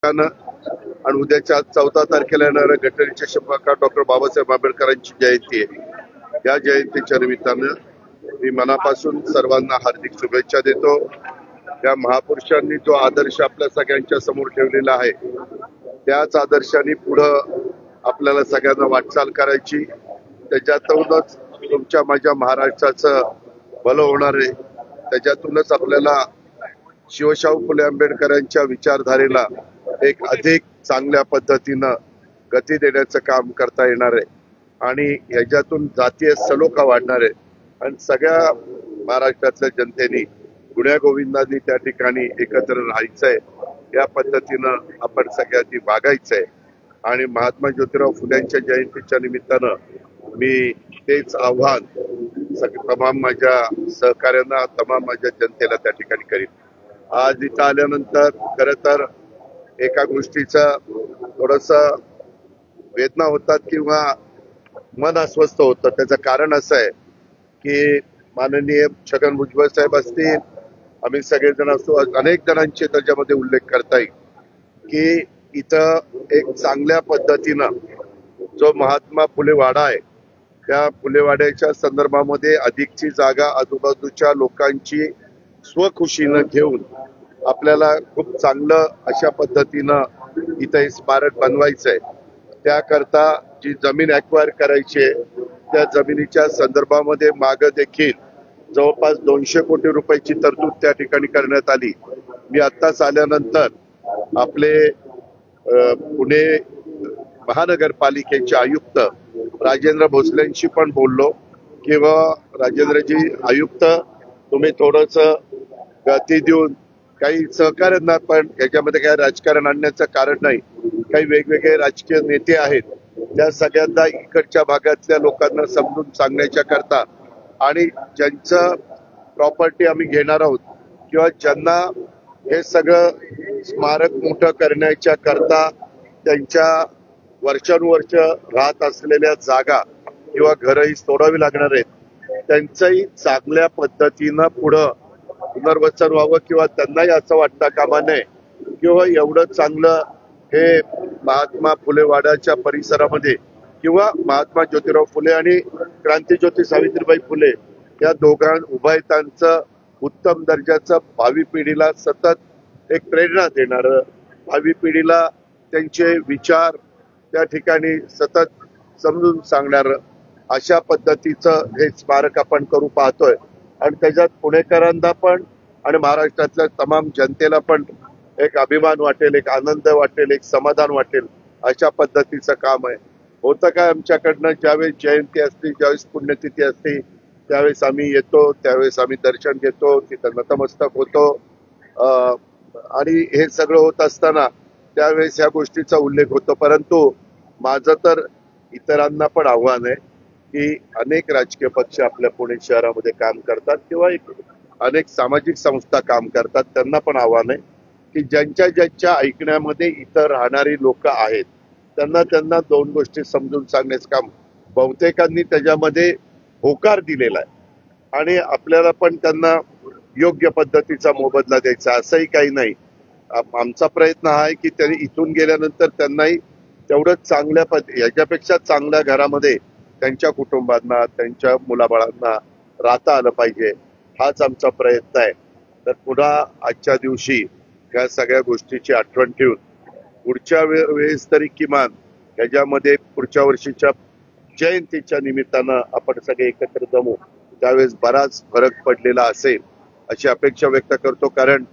आणि उद्याच्या 14 तारखेला येणाऱ्या घटनेचे शपथकार डॉक्टर बाबासाहेब आंबेडकरांची जयंती आहे। या जयंतीच्या निमित्तानं मी मनापासून सर्वांना हार्दिक शुभेच्छा देतो। या महापुरुषांनी जो आदर्श आपल्या सगळ्यांच्या समोर ठेवलेला आहे त्याच आदर्शाने पुढे आपल्याला सगळ्यांना वाटचाल करायची। त्याच्यातूनच तुमच्या माझ्या महाराष्ट्राचं भलं होणार आहे। त्याच्यातूनच आपल्याला शिवशाहू फुले आंबेडकरांच्या विचारधारेला एक अधिक चांगल्या पद्धतीनं गती देण्याचं काम करता येणार आहे आणि याच्यातून जातीय सलोखा वाढणार आहे आणि सगळ्या महाराष्ट्रातल्या जनतेने गुण्यागोविंदांनी त्या ठिकाणी एकत्र राहायचंय। या पद्धतीनं आपण सगळ्यांनी वागायचंय आणि महात्मा ज्योतिराव फुल्यांच्या जयंतीच्या निमित्तानं मी तेच आव्हान तमाम माझ्या सहकार्यांना तमाम माझ्या जनतेला त्या ठिकाणी करीन। आज इथं आल्यानंतर खरं तर एका गोष्टीचं थोडस वेदना होतात किंवा मन अस्वस्थ होतं। त्याचं कारण असं आहे की माननीय छगन भुजबळ साहेब असतील, आम्ही सगळेजण असतो, अनेक जणांचे त्याच्यामध्ये उल्लेख करता येईल की इथं एक चांगल्या पद्धतीनं जो महात्मा फुले वाडा आहे त्या फुलेवाड्याच्या संदर्भामध्ये अधिकची जागा आजूबाजूच्या लोकांची स्वखुशीनं घेऊन आपल्याला खूप चांगलं अशा पद्धतीनं इथं स्मारक बनवायचंय। त्याकरता जी जमीन ॲक्वायर करायची आहे त्या जमिनीच्या संदर्भामध्ये मागं देखील जवळपास 200 कोटी रुपयाची तरतूद त्या ठिकाणी करण्यात आली। मी आत्ताच आल्यानंतर आपले पुणे महानगरपालिकेचे आयुक्त राजेंद्र भोसलेंशी पण बोललो किंवा राजेंद्रजी आयुक्त तुम्ही थोडस गती देऊन काही सहकार्यांना पण याच्यामध्ये काही राजकारण आणण्याचं कारण नाही, काही वेगवेगळे राजकीय नेते आहेत त्या सगळ्यांना इकडच्या भागातल्या लोकांना समजून सांगण्याच्या करता आणि ज्यांचं प्रॉपर्टी आम्ही घेणार आहोत किंवा ज्यांना हे सगळं स्मारक मोठं करण्याच्या करता त्यांच्या वर्षानुवर्ष राहत असलेल्या जागा किंवा घरही सोडावी लागणार आहेत त्यांचंही चांगल्या पद्धतीनं पुढं पुनर्वसन व्हावं किंवा त्यांनाही असं वाटता कामा नये किंवा एवढं चांगलं हे महात्मा फुले वाड्याच्या परिसरामध्ये किंवा महात्मा ज्योतिराव फुले आणि क्रांतीज्योती सावित्रीबाई फुले या उभयतांचं उत्तम दर्जाचं भावी पिढीला सतत एक प्रेरणा देणारं, भावी पिढीला त्यांचे विचार त्या ठिकाणी सतत समजून सांगणारं अशा पद्धतीचं हे स्मारक आपण करू पाहतोय आणि त्याच्यात पुणेकरांना पण आणि महाराष्ट्रातल्या तमाम जनतेला पण एक अभिमान वाटेल, एक आनंद वाटेल, एक समाधान वाटेल अशा पद्धतीचं काम आहे। होतं काय आमच्याकडनं ज्यावेळेस जयंती असते, ज्यावेळेस पुण्यतिथी असते त्यावेळेस आम्ही येतो, त्यावेळेस आम्ही दर्शन घेतो, तिथं नतमस्तक होतो आणि हे सगळं होत असताना त्यावेळेस ह्या गोष्टीचा उल्लेख होतो। परंतु माझं तर इतरांना पण आव्हान आहे की अनेक राजकीय पक्ष आपल्या पुणे शहरामध्ये काम करतात किंवा अनेक सामाजिक संस्था काम करतात, त्यांना पण आव्हान आहे की ज्यांच्या ऐकण्यामध्ये इतर राहणारी लोक आहेत त्यांना दोन गोष्टी समजून सांगण्याचं काम बहुतेकांनी त्याच्यामध्ये होकार दिलेला आहे आणि आपल्याला पण त्यांना योग्य पद्धतीचा मोबदला द्यायचा असंही काही नाही। आमचा प्रयत्न हा आहे की त्यांनी इथून गेल्यानंतर त्यांनाही तेवढंच चांगल्या याच्यापेक्षा चांगल्या घरामध्ये त्यांच्या कुटुंबांना, त्यांच्या मुलाबाळांना राहता आलं पाहिजे, हाच आमचा प्रयत्न आहे। तर पुन्हा आजच्या दिवशी या सगळ्या गोष्टीची आठवण ठेवून पुढच्या वेळेस तरी किमान ह्याच्यामध्ये पुढच्या वर्षीच्या जयंतीच्या निमित्तानं आपण सगळे एकत्र जमू, त्यावेळेस बराच फरक पडलेला असेल अशी अपेक्षा व्यक्त करतो। कारण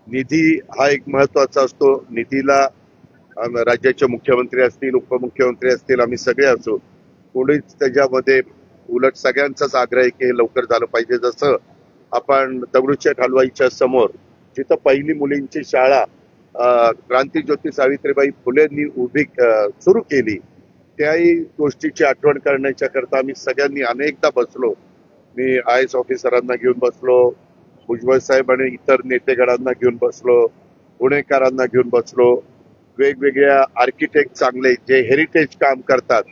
निधी हा एक महत्वाचा असतो, निधीला राज्याचे मुख्यमंत्री असतील, उपमुख्यमंत्री असतील, आम्ही सगळे असो, कोणीच त्याच्यामध्ये उलट सगळ्यांचाच आग्रह आहे की लवकर झालं पाहिजे। जसं आपण दगडूशेठ हलवाईच्या समोर जिथं पहिली मुलींची शाळा क्रांतीज्योती सावित्रीबाई फुलेंनी सुरू केली त्याही गोष्टीची आठवण करण्याच्या करता आम्ही सगळ्यांनी अनेकदा बसलो। मी IAS ऑफिसरांना घेऊन बसलो, भुजबळ साहेब आणि इतर नेतेगणांना घेऊन बसलो, पुणेकरांना घेऊन बसलो, वेगवेगळ्या आर्किटेक्ट चांगले जे हेरिटेज काम करतात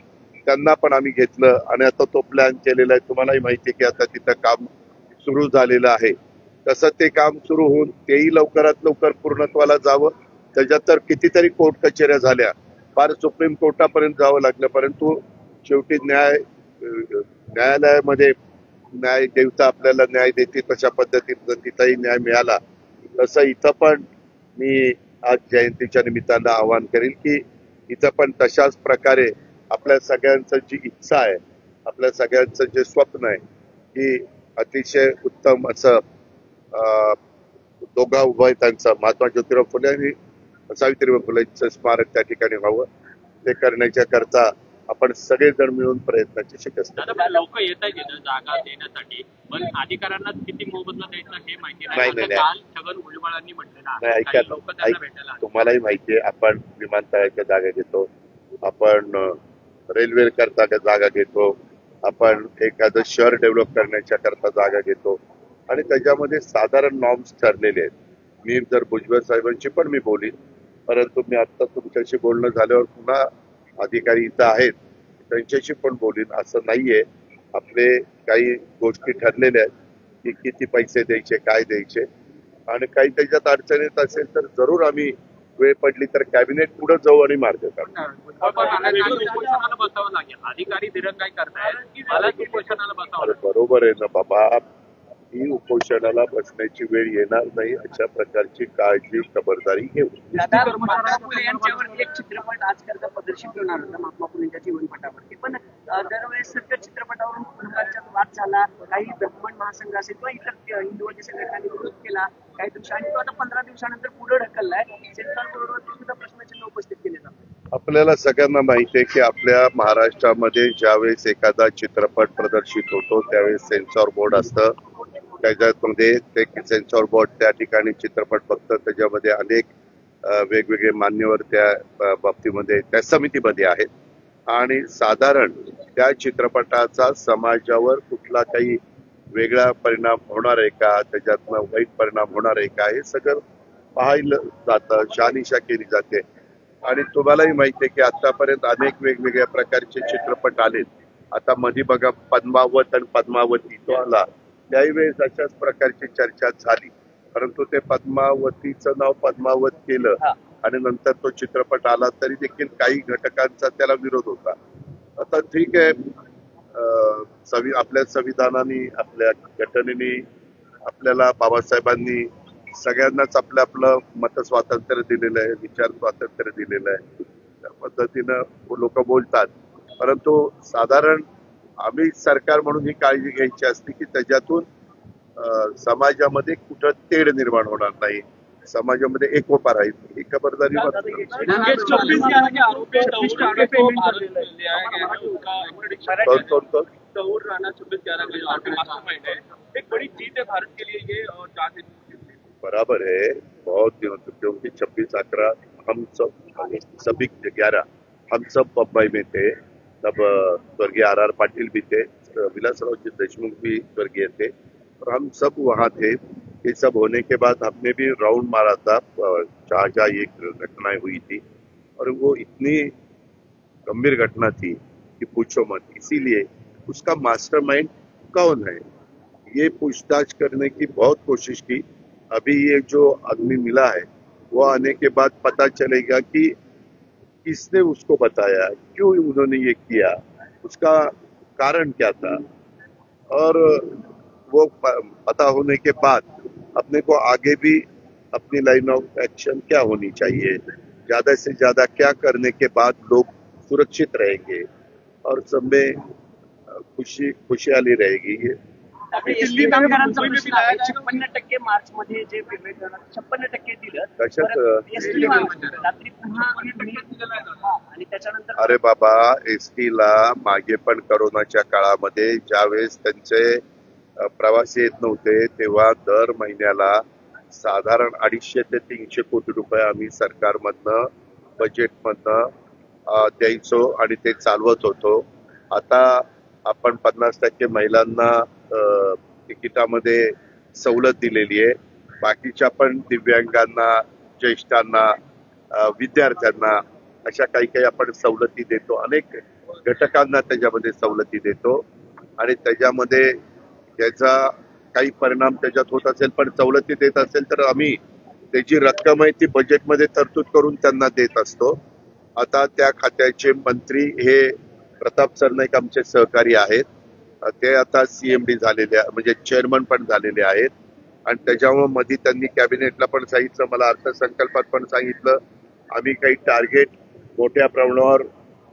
त्यांना पण आम्ही घेतलं आणि आता तो प्लॅन केलेला आहे। तुम्हालाही माहिती आहे की आता तिथं काम सुरू झालेलं आहे, तसं ते काम सुरू होऊन तेही लवकरात लवकर पूर्णत्वाला जावं त्याच्यात तर कितीतरी कोर्ट कचेऱ्या झाल्या, फार सुप्रीम कोर्टापर्यंत जावं लागलं, परंतु शेवटी न्यायालयामध्ये न्याय देवता आपल्याला न्याय देते तशा पद्धतीनं तिथंही न्याय मिळाला. तसं इथं पण मी आज जयंतीच्या निमित्तानं आवाहन करेल की इथं पण तशाच प्रकारे आपल्या सगळ्यांचं जी इच्छा आहे, आपल्या सगळ्यांचं जे स्वप्न आहे की अतिशय उत्तम असं दोघा उभयतांचं महात्मा ज्योतिराव फुले आणि सावित्रीबाई फुलेंचं स्मारक त्या ठिकाणी व्हावं. ते करण्याच्या करता आपण सगळेजण मिळून प्रयत्नाची शिकस्त. दादा लोक येत आहेत जागा देण्यासाठी, पण अधिकाऱ्यांना किती मोबदला द्यायचा हे माहिती नाही. काल छगन भुजबळांनी म्हटलेलं आहे, लोक त्यांना भेटायला. तुम्हालाही माहितीये, आपण विमानतळाच्या जागा घेतो, आपण रेल्वे करता जागा घेतो, आपण एखादं शहर डेव्हलप करण्याच्या करता जागा घेतो आणि त्याच्यामध्ये साधारण नॉर्म्स ठरलेले आहेत. मी जर भुजबळ साहेबांची पण मी बोलीन, परंतु मी आता तुमच्याशी बोलणं झाल्यावर पुन्हा अधिकारी इथं आहेत त्यांच्याशी पण बोलीन. असं नाहीये, आपले काही गोष्टी ठरलेल्या आहेत की किती पैसे द्यायचे, काय द्यायचे, आणि काही त्याच्यात अडचण येत असेल तर जरूर आम्ही वेळ पडली तर कॅबिनेट पुढे जाऊ आणि मार्ग काढू. बसावं लागेल, अधिकारी दिरंगाई करतायत, मला उपोषणाला बसावं. बरोबर आहे ना बाबा, ही उपोषणाला बसण्याची वेळ येणार नाही अशा प्रकारची काळजी खबरदारी घेऊ. महात्मा फुले यांच्यावरती एक चित्रपट आजकालचा प्रदर्शित होणार होता महात्मा फुलेंच्या जीवनपटावरती, पण दरवेळेस सगळ्या चित्रपटावरून कुटुंबांच्यात वाद झाला, काही ब्राह्मण महासंघ असेल किंवा इतर हिंदुवादी संघटनांनी विरोध केला काही दृश्य, आणि तो आता 15 दिवसानंतर पुढे ढकललाय. सेन्सॉर बोर्डवरती सुद्धा प्रश्नचिन्ह उपस्थित केले जातात. आपल्याला सगळ्यांना माहिती आहे की आपल्या महाराष्ट्रामध्ये ज्यावेळेस एखादा चित्रपट प्रदर्शित होतो त्यावेळेस सेन्सॉर बोर्ड असतं. त्याच्यामध्ये ते सेन्सॉर बोर्ड त्या ठिकाणी चित्रपट बघतं, त्याच्यामध्ये अनेक वेगवेगळे मान्यवर त्या बाबतीमध्ये त्या समितीमध्ये आहेत आणि साधारण त्या चित्रपटाचा समाजावर कुठला काही वेगळा परिणाम होणार आहे का, त्याच्यातनं वाईट परिणाम होणार आहे का, हे सगळं पाहिलं जातं, शहानिशा केली जाते. आणि तुम्हालाही माहिती आहे की आतापर्यंत अनेक वेगवेगळ्या प्रकारचे चित्रपट आलेत. आता मध्ये बघा पद्मावत आणि पद्मावती तो आला, त्याही वेळेस अशाच प्रकारची चर्चा झाली, परंतु ते पद्मावतीचं नाव पद्मावत केलं आणि नंतर तो चित्रपट आला तरी देखील काही घटकांचा त्याला विरोध होता. आता ठीक आहे, आपल्या संविधानाने, आपल्या घटनेने आपल्याला, बाबासाहेबांनी सगळ्यांनाच आपलं आपलं मत स्वातंत्र्य दिलेलं आहे, विचार स्वातंत्र्य दिलेलं आहे, त्या पद्धतीनं लोक बोलतात. परंतु साधारण आम्ही सरकार म्हणून ही काळजी घ्यायची असते की त्याच्यातून समाजामध्ये कुठं तेढ निर्माण होणार नाही, समाजामध्ये एकोपा राहील, ही खबरदारी. बराबर है, बहुत दिनों से, क्योंकि 26/11 हम सब सभी 11 हम सब बम्बई में थे, तब स्वर्गीय RR पाटिल भी थे, विलासराव देशमुख भी स्वर्गीय थे और हम सब वहाँ थे. ये सब होने के बाद हमने भी राउंड मारा था जहाँ जहाँ ये घटनाएं हुई थी और वो इतनी गंभीर घटना थी कि पूछो मत. इसीलिए उसका मास्टरमाइंड कौन है ये पूछताछ करने की बहुत कोशिश की. अभी ये जो आदमी मिला है वो आने के बाद पता चलेगा कि किसने उसको बताया, क्यों उन्होंने ये किया, उसका कारण क्या था, और वो पता होने के बाद अपने को आगे भी अपनी लाइन ऑफ एक्शन क्या होनी चाहिए, ज्यादा से ज्यादा क्या करने के बाद लोग सुरक्षित रहेंगे और सब में खुशहाली रहेगी. ये दिल्ली कामगारांचा प्रश्न आहे. 56% मार्च मध्ये जे पेमेंट 56% दिलं, रात्री पुन्हा आणि त्याच्यानंतर. अरे बाबा, एसटीला मागे पण कोरोनाच्या काळामध्ये ज्यावेळेस त्यांचे प्रवासी येत नव्हते तेव्हा दर महिन्याला साधारण 250 ते 300 कोटी रुपये आम्ही सरकारमधनं बजेटमधनं द्यायचो आणि ते चालवत होतो. आता आपण 50% महिलांना तिकिटामध्ये सवलत दिलेली आहे. बाकीच्या पण दिव्यांगांना, ज्येष्ठांना, विद्यार्थ्यांना अशा काही काही आपण सवलती देतो. अनेक घटकांना त्याच्यामध्ये सवलती देतो आणि त्याच्यामध्ये त्याचा काही परिणाम त्याच्यात होत असेल, पण सवलती देत असेल तर आम्ही त्याची रक्कम आहे ती बजेटमध्ये तरतूद करून त्यांना देत असतो. आता त्या खात्याचे मंत्री हे प्रताप सरनाईक आमचे सहकारी आहेत. ते आता CMD झालेले म्हणजे चेअरमन पण झालेले आहेत. आणि त्याच्यामुळे मध्ये त्यांनी कॅबिनेटला पण सांगितलं, मला अर्थसंकल्पात पण सांगितलं, आम्ही काही टार्गेट मोठ्या प्रमाणावर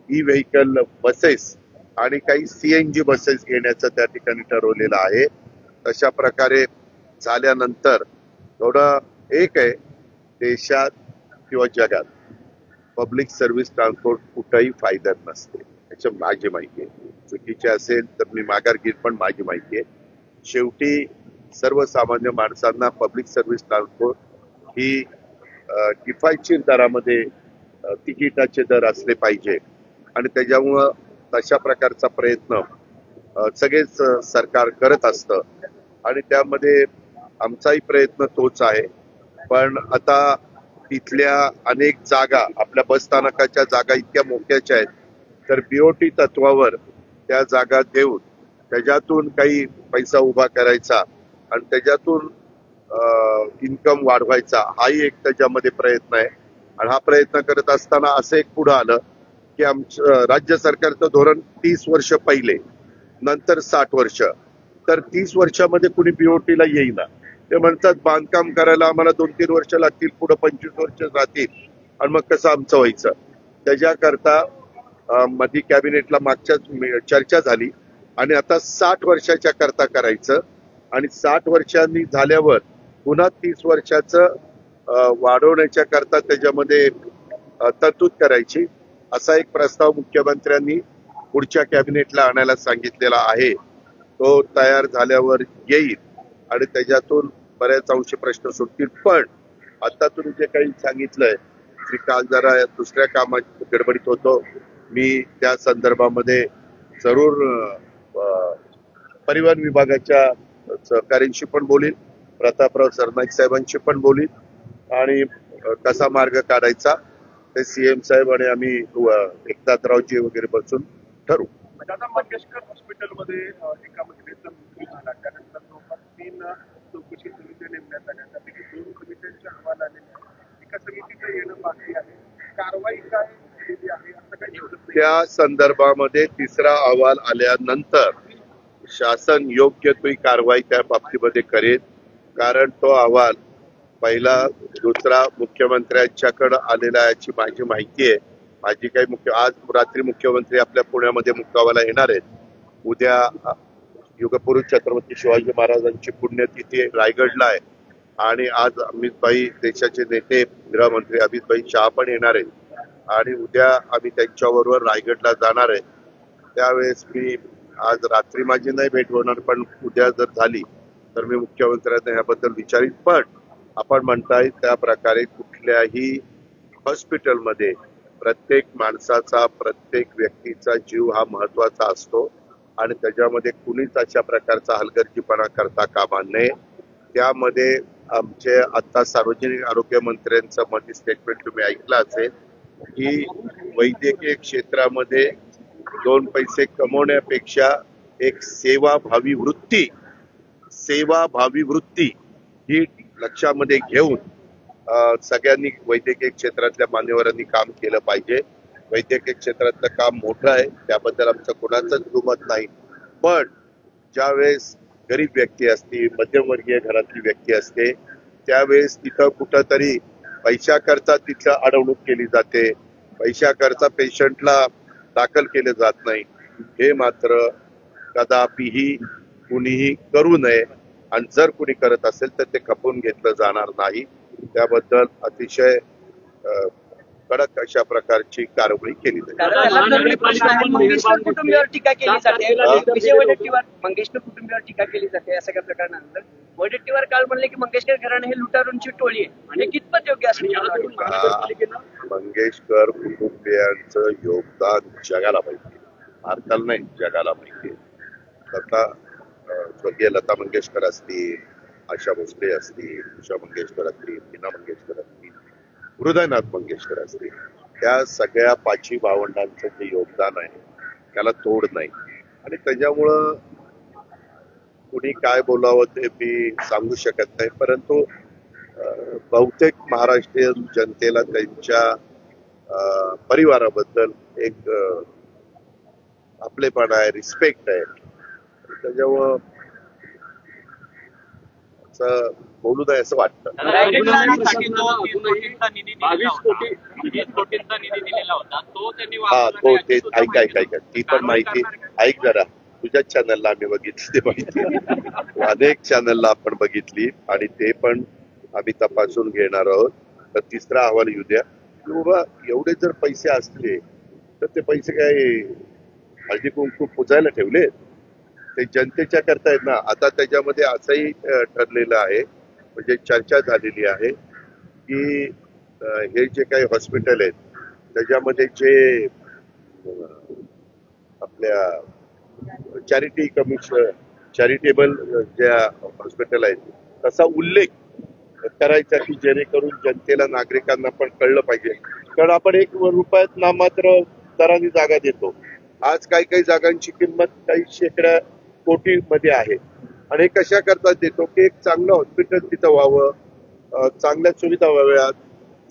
ई-व्हेकल बसेस आणि काही CNG बसेस घेण्याचं त्या ठिकाणी ठरवलेलं आहे. तशा प्रकारे झाल्यानंतर थोडं एक आहे, देशात किंवा जगात पब्लिक सर्व्हिस ट्रान्सपोर्ट कुठंही फायद्यात नसते, याची माझी माहिती आहे. चुकीचे असेल तर मी माघार घेईन, पण माझी माहिती आहे. शेवटी सर्वसामान्य माणसांना पब्लिक सर्व्हिस ट्रान्सपोर्ट ही किफायतशीर दरामध्ये तिकिटाचे दर असले पाहिजे आणि त्याच्यामुळं तशा प्रकारचा प्रयत्न सगळेच सरकार करत असतं आणि त्यामध्ये आमचाही प्रयत्न तोच आहे. पण आता तिथल्या अनेक जागा, आपल्या बस स्थानकाच्या जागा इतक्या मोठ्याच्या आहेत, तर BOT तत्वावर त्या जागा देऊन त्याच्यातून काही पैसा उभा करायचा आणि त्याच्यातून इन्कम वाढवायचा, हाही एक त्याच्यामध्ये प्रयत्न आहे. आणि हा प्रयत्न करत असताना असं एक पुढं आलं की आमचं राज्य सरकारचं धोरण 30 वर्ष पहिले, नंतर 60 वर्ष. तर 30 वर्षामध्ये कुणी BOTला येईना. ते म्हणतात बांधकाम करायला आम्हाला 2-3 वर्ष लागतील, पुढे 25 वर्ष जातील आणि मग कसं आमचं व्हायचं. त्याच्याकरता मध्ये कॅबिनेटला मागच्या चर्चा झाली आणि आता 60 वर्षाच्या करता करायचं आणि 60 वर्षांनी झाल्यावर पुन्हा 30 वर्षाचं वाढवण्याच्या करता त्याच्यामध्ये तरतूद करायची, असा एक प्रस्ताव मुख्यमंत्र्यांनी पुढच्या कॅबिनेटला आणायला सांगितलेला आहे. तो तयार झाल्यावर येईल आणि त्याच्यातून बऱ्याच अंशी प्रश्न सुटतील. पण आता तुम्ही जे काही सांगितलंय, मी काल जरा दुसऱ्या कामात गडबडीत होतो, मी त्या संदर्भामध्ये जरूर परिवहन विभागाच्या सहकाऱ्यांशी पण बोलीन, प्रतापराव सरनाईक साहेबांशी पण बोलीन आणि कसा मार्ग काढायचा ते CM साहेब आणि आम्ही एकनाथरावजी वगैरे बसून ठरवू. दादा, मंगेशकर हॉस्पिटलमध्ये एका महिलेचा मृत्यू झाला, त्यानंतर जवळपास 3 चौकशी समित्या नेमण्यात आल्या, त्यापैकी 2 समित्यांचे अहवाल आलेले आहेत. एका समितीचं येणं बाकी आहे. कारवाई काय केली आहे असं काही दिसत नाही. त्या संदर्भामध्ये 3रा अहवाल आल्यानंतर शासन योग्य ती कारवाई त्या बाबतीमध्ये करेल. कारण तो अहवाल पहिला 2रा मुख्यमंत्र्यांच्याकडे आलेला याची माझी माहिती आहे. माझी काही आज रात्री मुख्यमंत्री आपल्या पुण्यामध्ये मुक्कामाला येणार आहेत. उद्या युगपुरुष छत्रपती शिवाजी महाराजांची पुण्यतिथी रायगडला आहे आणि आज अमितभाई, देशाचे नेते गृहमंत्री अमितभाई शहा पण येणार आहेत आणि उद्या आम्ही त्यांच्याबरोबर रायगडला जाणार आहे. त्यावेळेस मी आज रात्री माझी नाही भेट होणार, पण उद्या जर झाली तर मी मुख्यमंत्र्यांना याबद्दल विचारीन. पण आपण म्हणताय त्या प्रकारे कुठल्याही हॉस्पिटलमध्ये प्रत्येक माणसाचा, प्रत्येक व्यक्तीचा जीव हा महत्वाचा असतो आणि त्याच्यामध्ये कुणीच अशा प्रकारचा हलगर्जीपणा करता कामा नये. त्यामध्ये आमचे आता सार्वजनिक आरोग्य मंत्र्यांचं मध्ये स्टेटमेंट तुम्ही ऐकलं असेल की वैद्यकीय क्षेत्रामध्ये 2 पैसे कमवण्यापेक्षा एक सेवाभावी वृत्ती ही लक्षामध्ये घेऊन सगळ्यांनी वैद्यकीय क्षेत्रातल्या मान्यवरांनी काम केलं पाहिजे. वैद्यकीय क्षेत्रातलं काम मोठं आहे, त्याबद्दल आमचं कोणाचंच दुमत नाही. पण ज्यावेळेस गरीब व्यक्ती असते, मध्यमवर्गीय घरातली व्यक्ती असते, त्यावेळेस तिथं कुठंतरी पैशाकरता तिथं अडवणूक केली जाते, पैशाकरता पेशंटला दाखल केले जात नाही. हे मात्र कदापिही कुणीही करू नये आणि जर कुणी करत असेल तर ते खपवून घेतलं जाणार नाही. त्याबद्दल अतिशय कडक अशा प्रकारची कारवाई केली जाईल. मंगेशकर कुटुंबियावर टीका केली जाते, विजय वडेट्टीवार मंगेशकर कुटुंबियावर टीका केली जाते या सगळ्या प्रकरणानंतर. वडेट्टीवार काल म्हणले की मंगेशकर घराणं हे लुटारूंची टोळी आहे आणि कितपत योग्य असेल. मंगेशकर कुटुंबियांचं योगदान जगाला माहिती, भारताला नाही जगाला माहिती. स्वर्गीय लता मंगेशकर असतील, आशा भोसले असतील, उषा मंगेशकर असतील, मीना मंगेशकर असतील, हृदयनाथ मंगेशकर असतील, त्या सगळ्या 5 भावंडांचं जे योगदान आहे त्याला तोड नाही. आणि त्याच्यामुळं कुणी काय बोलावं ते मी सांगू शकत नाही. परंतु बहुतेक महाराष्ट्रीयन जनतेला त्यांच्या परिवाराबद्दल एक आपलेपणा आहे, रिस्पेक्ट आहे. त्याच्यामुळं असं बोलू नये असं वाटतं. तो ते ऐका ती पण माहिती ऐक जरा. तुझ्याच चॅनलला आम्ही बघितली ते माहिती, अनेक चॅनलला आपण बघितली आणि ते पण आम्ही तपासून घेणार आहोत. तर तिसरा अहवाल येऊ द्या. बाबा एवढे जर पैसे असले तर ते पैसे काय हळदी कुंकू पुजायला ठेवले, ते जनतेच्या करता आहेत ना. आता त्याच्यामध्ये असंही ठरलेलं आहे, म्हणजे चर्चा झालेली आहे की हे जे काही हॉस्पिटल आहेत त्याच्यामध्ये जे आपल्या चॅरिटी कमिशन चॅरिटेबल ज्या हॉस्पिटल आहेत तसा उल्लेख करायचा की जेणेकरून जनतेला नागरिकांना पण कळलं पाहिजे. कारण आपण ₹1 नामात्र दराने जागा देतो. आज काही जागांची किंमत काही शेकड्या कोटी मध्ये आहे आणि कशा करता देतो की एक चांगलं हॉस्पिटल तिथं व्हावं, चांगल्या सुविधा व्हाव्यात,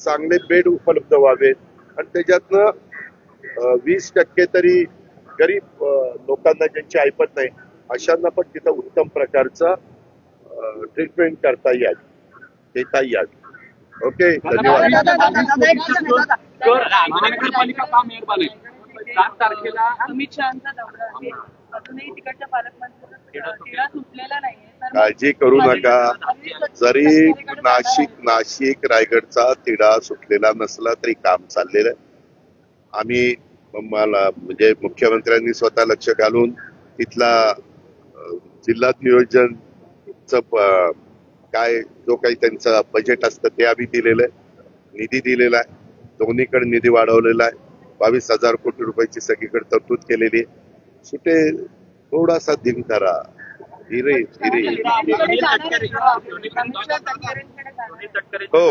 चांगले बेड उपलब्ध व्हावेत आणि त्याच्यातनं 20% तरी गरीब लोकांना ज्यांची ऐपत नाही अशांना पण तिथं उत्तम प्रकारचा ट्रीटमेंट करता यावी, देता यावी. ओके, धन्यवाद. महानगरपालिका का मेहरबान आहे? 7 तारखेला अमित शहाचा दौरा आहे, अजूनही तिकडच्या पालकमंत्र्यांना तिढा सुटलेला नाहीये. काळजी करू नका. जरी नाशिक रायगडचा तिढा सुटलेला नसला तरी काम चाललेलं आहे. आम्ही मला म्हणजे मुख्यमंत्र्यांनी स्वतः लक्ष घालून तिथला जिल्हा नियोजनचं काय जो काही त्यांचं बजेट असतं ते आम्ही दिलेलं आहे, निधी दिलेला आहे. दोन्हीकडे निधी वाढवलेला आहे. 22,000 कोटी रुपयाची सगळीकडे तरतूद केलेली आहे. सुटे थोडासा दिन धरा, धीरे हो.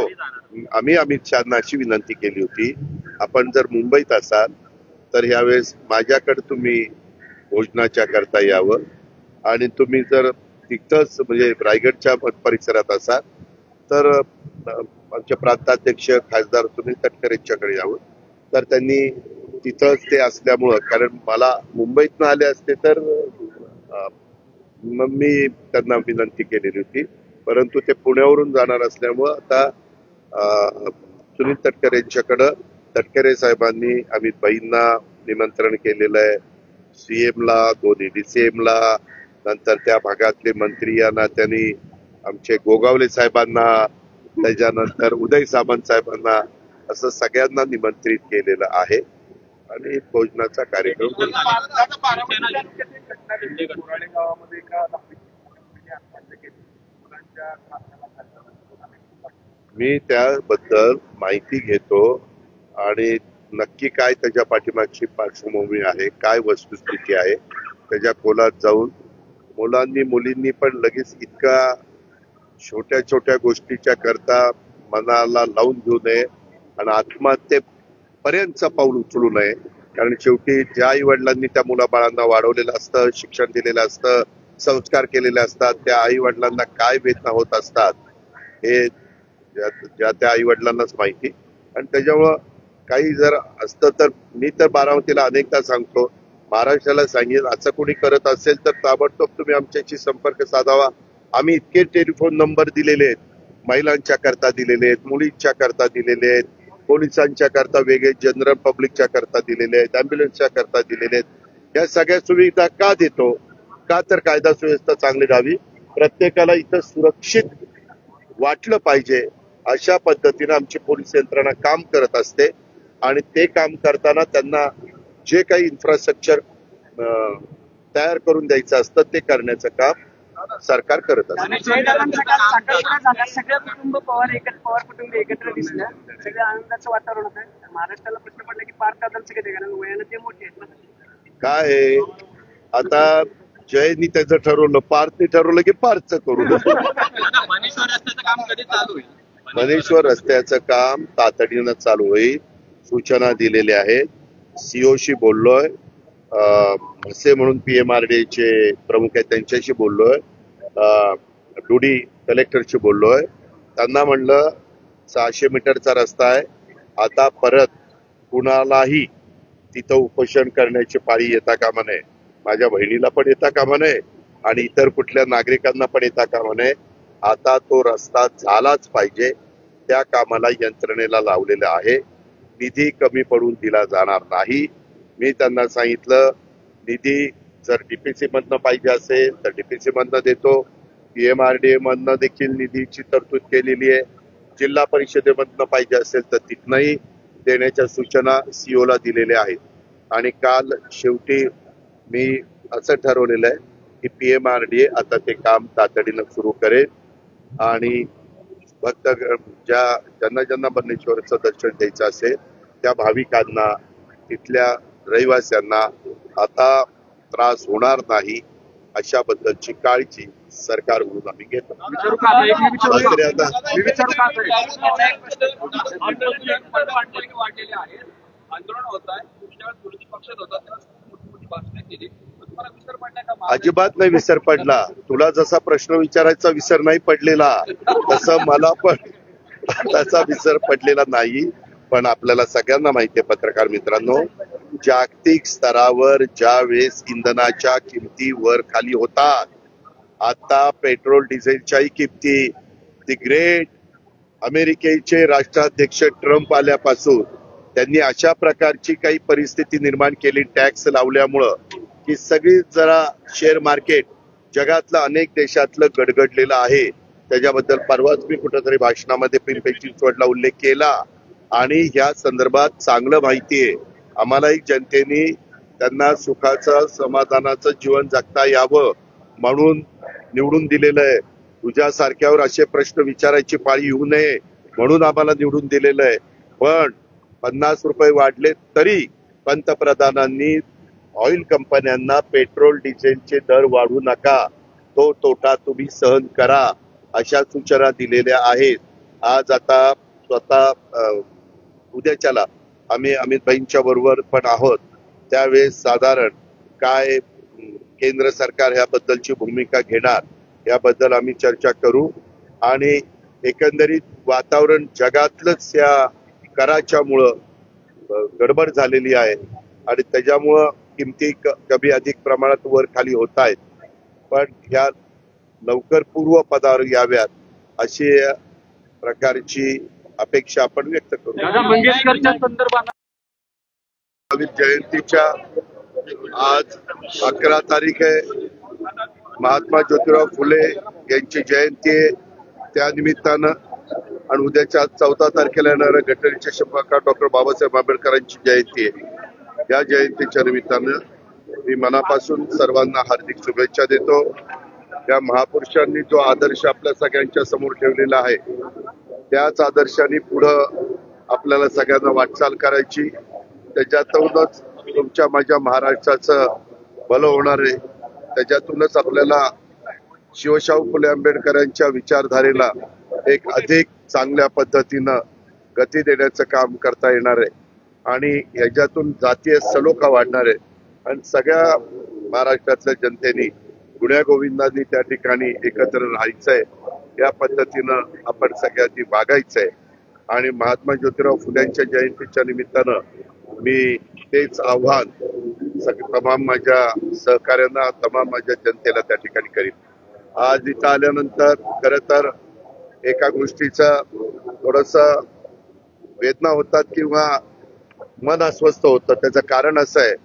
आम्ही अमित शहाना अशी विनंती केली होती, आपण जर मुंबईत असाल तर यावेळेस माझ्याकडे तुम्ही भोजनाच्या करता यावं आणि तुम्ही जर तिथंच म्हणजे रायगडच्या परिसरात असाल तर आमचे प्रांताध्यक्ष खासदार सुनील तटकरेंच्याकडे यावं. तर त्यांनी तिथंच ते असल्यामुळं, कारण मला मुंबईतनं आले असते तर मग मी त्यांना विनंती केलेली होती, परंतु ते पुण्यावरून जाणार असल्यामुळं आता सुनील तटकरेंच्याकडं तटकरे साहेबांनी अमित भाईंना निमंत्रण केलेलं आहे. सीएमला, दोन्ही डीसीएमला, नंतर त्या भागातले मंत्री या नात्याने आमचे गोगावले साहेबांना, त्याच्यानंतर उदय सामंत साहेबांना, असं सगळ्यांना निमंत्रित केलेलं आहे आणि भोजनाचा कार्यक्रम मी त्याबद्दल माहिती घेतो आणि नक्की काय त्याच्या पाठीमागची पार्श्वभूमी आहे, काय वस्तुस्थिती आहे, त्याच्या खोलात जाऊन मुलांनी मुलींनी पण लगेच इतका छोट्या गोष्टीच्या करता मनाला लावून घेऊ नये आणि आत्महत्येपर्यंतचं पाऊल उचलू नये. कारण शेवटी ज्या आई वडिलांनी त्या मुलाबाळांना वाढवलेलं असतं, शिक्षण दिलेलं असतं, संस्कार केलेले असतात, त्या आई वडिलांना काय वेदना होत असतात हे ज्या त्या आई वडिलांनाच माहिती. आणि त्याच्यामुळं काही जर असतं तर मी तर बारामतीला अनेकदा सांगतो, महाराष्ट्राला सांगेन असं कोणी करत असेल तर ताबडतोब तुम्ही आमच्याशी संपर्क साधावा. आम्ही इतके टेलिफोन नंबर दिलेले आहेत, महिलांच्या करता दिलेले आहेत, मुलींच्या करता दिलेले आहेत, पोलिसांच्या करता वेगळे, जनरल पब्लिकच्या करता दिलेले आहेत, अँब्युलन्सच्या करता दिलेले आहेत. या सगळ्या सुविधा का देतो? का तर कायदा सुव्यवस्था चांगली राहावी, प्रत्येकाला इथं सुरक्षित वाटलं पाहिजे अशा पद्धतीने आमची पोलीस यंत्रणा काम करत असते. आणि ते काम करताना त्यांना जे काही इन्फ्रास्ट्रक्चर तयार करून द्यायचं असतं ते करण्याचं काम सरकार करत असतं. सगळं कुटुंब पवार कुटुंब एकत्र दिसलं, सगळं आनंदाचं वातावरण होतं. महाराष्ट्राला प्रश्न पडला की पार्थ दादांचं कधी, कारण वयानं ते मोठे आहेत ना. काय आता जयनी त्याचं ठरवलं, पार्थने ठरवलं की पार्थचं करू. मनेश्वर रस्त्याचं काम कधी चालू होईल? मनेश्वर रस्त्याचं काम तातडीनं चालू होईल, सूचना दिलेल्या आहेत. सीओशी बोललोय, म्हसे म्हणून PMRD चे प्रमुख आहेत त्यांच्याशी बोललोय, डुडी कलेक्टरशी बोललोय त्यांना म्हणलं 600 मीटरचा रस्ता आहे, आता परत कुणालाही तिथं उपोषण करण्याची पाळी येता कामा नये. माझ्या बहिणीला पण येता कामा नये आणि इतर कुठल्या नागरिकांना पण येता कामा नये. आता तो रस्ता झालाच पाहिजे. त्या कामाला यंत्रणेला लावलेलं आहे. निधी कमी पडून दिला जाणार नाही. मी त्यांना सांगितलं, निधी जर डीपीसी मधनं पाहिजे असेल तर डीपीसी मधनं देतो. PMRDA मधनं देखील निधीची तरतूद केलेली आहे. जिल्हा परिषदेमधनं पाहिजे असेल तर तिथनंही देण्याच्या सूचना CO ला दिलेल्या आहेत. आणि काल शेवटी मी असं ठरवलेलं आहे की PMRDA आता ते काम तातडीनं सुरू करेल आणि भक्त ज्यांना बन्नेश्वरचं दर्शन घ्यायचं असेल त्या भाविकांना, तिथल्या रहिवाशांना आता त्रास होणार नाही अशा बद्दलची काळजी सरकार म्हणून आम्ही घेतो. अजिबात नाही विसर पडला. तुला जसा प्रश्न विचारायचा विसर नाही पडलेला तसं मला पण त्याचा विसर पडलेला नाही. पण आपल्याला सगळ्यांना माहिती आहे पत्रकार मित्रांनो, जागतिक स्तरावर ज्या वेळेस इंधनाच्या किमती वर खाली होतात, आता पेट्रोल डिझेलच्याही किमती, दी ग्रेट अमेरिकेचे राष्ट्राध्यक्ष ट्रम्प आल्यापासून त्यांनी अशा प्रकारची काही परिस्थिती निर्माण केली टॅक्स लावल्यामुळं की सगळी जरा शेअर मार्केट जगातलं अनेक देशातलं गडगडलेलं आहे. त्याच्याबद्दल परवाच मी कुठेतरी भाषणामध्ये पिंपरी चिंचवडला उल्लेख केला. आणि या संदर्भात चांगलं माहिती आहे आम्हालाही, जनतेने त्यांना सुखाचं समाधानाचं जीवन जगता यावं म्हणून निवडून दिलेलं आहे. तुझ्यासारख्यावर असे प्रश्न विचारायची पाळी येऊ नये म्हणून आम्हाला निवडून दिलेलं आहे. पण 50 रुपये वाढले तरी पंतप्रधानांनी ऑइल कंपन्यांना पेट्रोल डिझेलचे दर वाढवू नका, तो तोटा तुम्ही सहन करा अशा सूचना दिलेल्या आहेत. आज आता स्वतः उद्याच्याला आम्ही अमित भाईंच्या बरोबर पण आहोत. त्यावेळेस साधारण काय केंद्र सरकार ह्याबद्दलची भूमिका घेणार याबद्दल आम्ही चर्चा करू. आणि एकंदरीत वातावरण जगातलंच या कराच्या मुळे गडबड झालेली आहे आणि त्याच्यामुळं किमती कमी अधिक प्रमाणात वर खाली होत आहेत. पण ह्या लवकर पूर्वपदावर याव्यात अशी प्रकारची अपेक्षा आपण व्यक्त करू. मंगेशकरच्या संदर्भात जयंतीच्या आज 11 तारीख आहे. महात्मा ज्योतिराव फुले यांची जयंती आहे. त्या निमित्तानं आणि उद्याच्या 14 तारखेला येणाऱ्या घटनेचे शंभरकार डॉक्टर बाबासाहेब आंबेडकरांची जयंती आहे. या जयंतीच्या निमित्तानं मी मनापासून सर्वांना हार्दिक शुभेच्छा देतो. या महापुरुषांनी जो आदर्श आपल्या सगळ्यांच्या समोर ठेवलेला आहे त्याच आदर्शाने पुढं आपल्याला सगळ्यांना वाटचाल करायची. त्याच्यातूनच तुमच्या माझ्या महाराष्ट्राचं भलं होणार आहे. त्याच्यातूनच आपल्याला शिवशाहू फुले आंबेडकरांच्या विचारधारेला एक अधिक चांगल्या पद्धतीनं गती देण्याचं काम करता येणार आहे आणि याच्यातून जातीय सलोखा वाढणार आहे आणि सगळ्या महाराष्ट्रातल्या जनतेने गुण्यागोविंदांनी त्या ठिकाणी एकत्र राहायचंय. या पद्धतीनं आपण सगळ्यांनी वागायचंय आणि महात्मा ज्योतिराव फुल्यांच्या जयंतीच्या निमित्तानं मी तेच आव्हान तमाम माझ्या सहकार्यांना, तमाम माझ्या जनतेला त्या ठिकाणी करीन. आज इथं आल्यानंतर खरं तर एका गोष्टीचं थोडस वेदना होतात किंवा मन अस्वस्थ होतं. त्याचं कारण असं आहे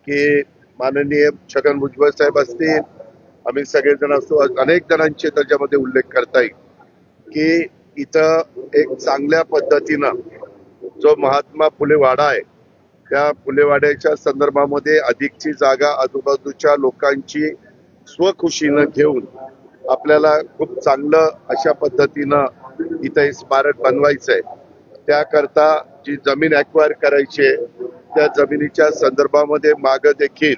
की माननीय छगन भुजबळ साहेब असतील, आम्ही सगळेजण असतो, अनेक जणांचे त्याच्यामध्ये उल्लेख करता येईल की इथं एक चांगल्या पद्धतीनं जो महात्मा फुले वाडा आहे त्या फुलेवाड्याच्या संदर्भामध्ये अधिकची जागा आजूबाजूच्या लोकांची स्वखुशीनं घेऊन आपल्याला खूप चांगलं अशा पद्धतीनं इथं स्मारक बनवायचंय. त्याकरता जी जमीन ऍक्वायर करायची आहे त्या जमिनीच्या संदर्भामध्ये मागं देखील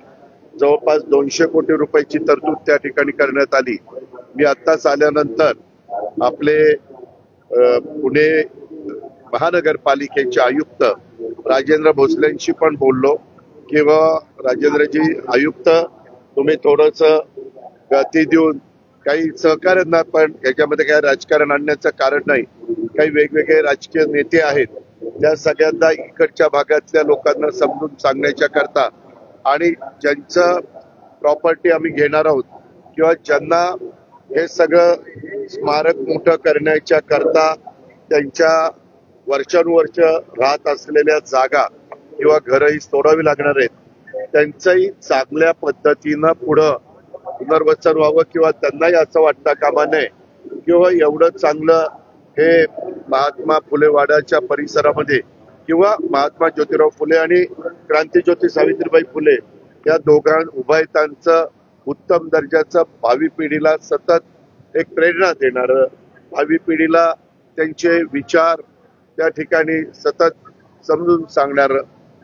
जवळपास 200 कोटी रुपयाची तरतूद त्या ठिकाणी करण्यात आली. मी आत्ताच आल्यानंतर आपले पुणे महानगरपालिकेचे आयुक्त राजेंद्र भोसलेंशी पण बोललो किंवा राजेंद्रजी आयुक्त तुम्ही थोडंसं गती देऊन काही सहकार्यांना पण याच्यामध्ये काही राजकारण आणण्याचं कारण नाही. काही वेगवेगळे राजकीय नेते आहेत, त्या सगळ्यांना इकडच्या भागातल्या लोकांना समजून सांगण्याच्या करता आणि ज्यांचं प्रॉपर्टी आम्ही घेणार आहोत किंवा ज्यांना हे सगळं स्मारक मोठं करण्याच्या करता त्यांच्या वर्षानुवर्ष राहत असलेल्या जागा किंवा घरही सोडावी लागणार आहेत, त्यांचंही चांगल्या पद्धतीनं पुढं पुनर्वसन व्हावं किंवा त्यांनाही असं वाटता कामा नये किंवा एवढं चांगलं हे महात्मा फुले वाड्याच्या परिसरामध्ये किंवा महात्मा ज्योतिराव फुले आणि क्रांतीज्योती सावित्रीबाई फुले या उभयतांचं उत्तम दर्जाचं भावी पिढीला सतत एक प्रेरणा देणारं, भावी पिढीला त्यांचे विचार त्या ठिकाणी सतत समजून सांगणारं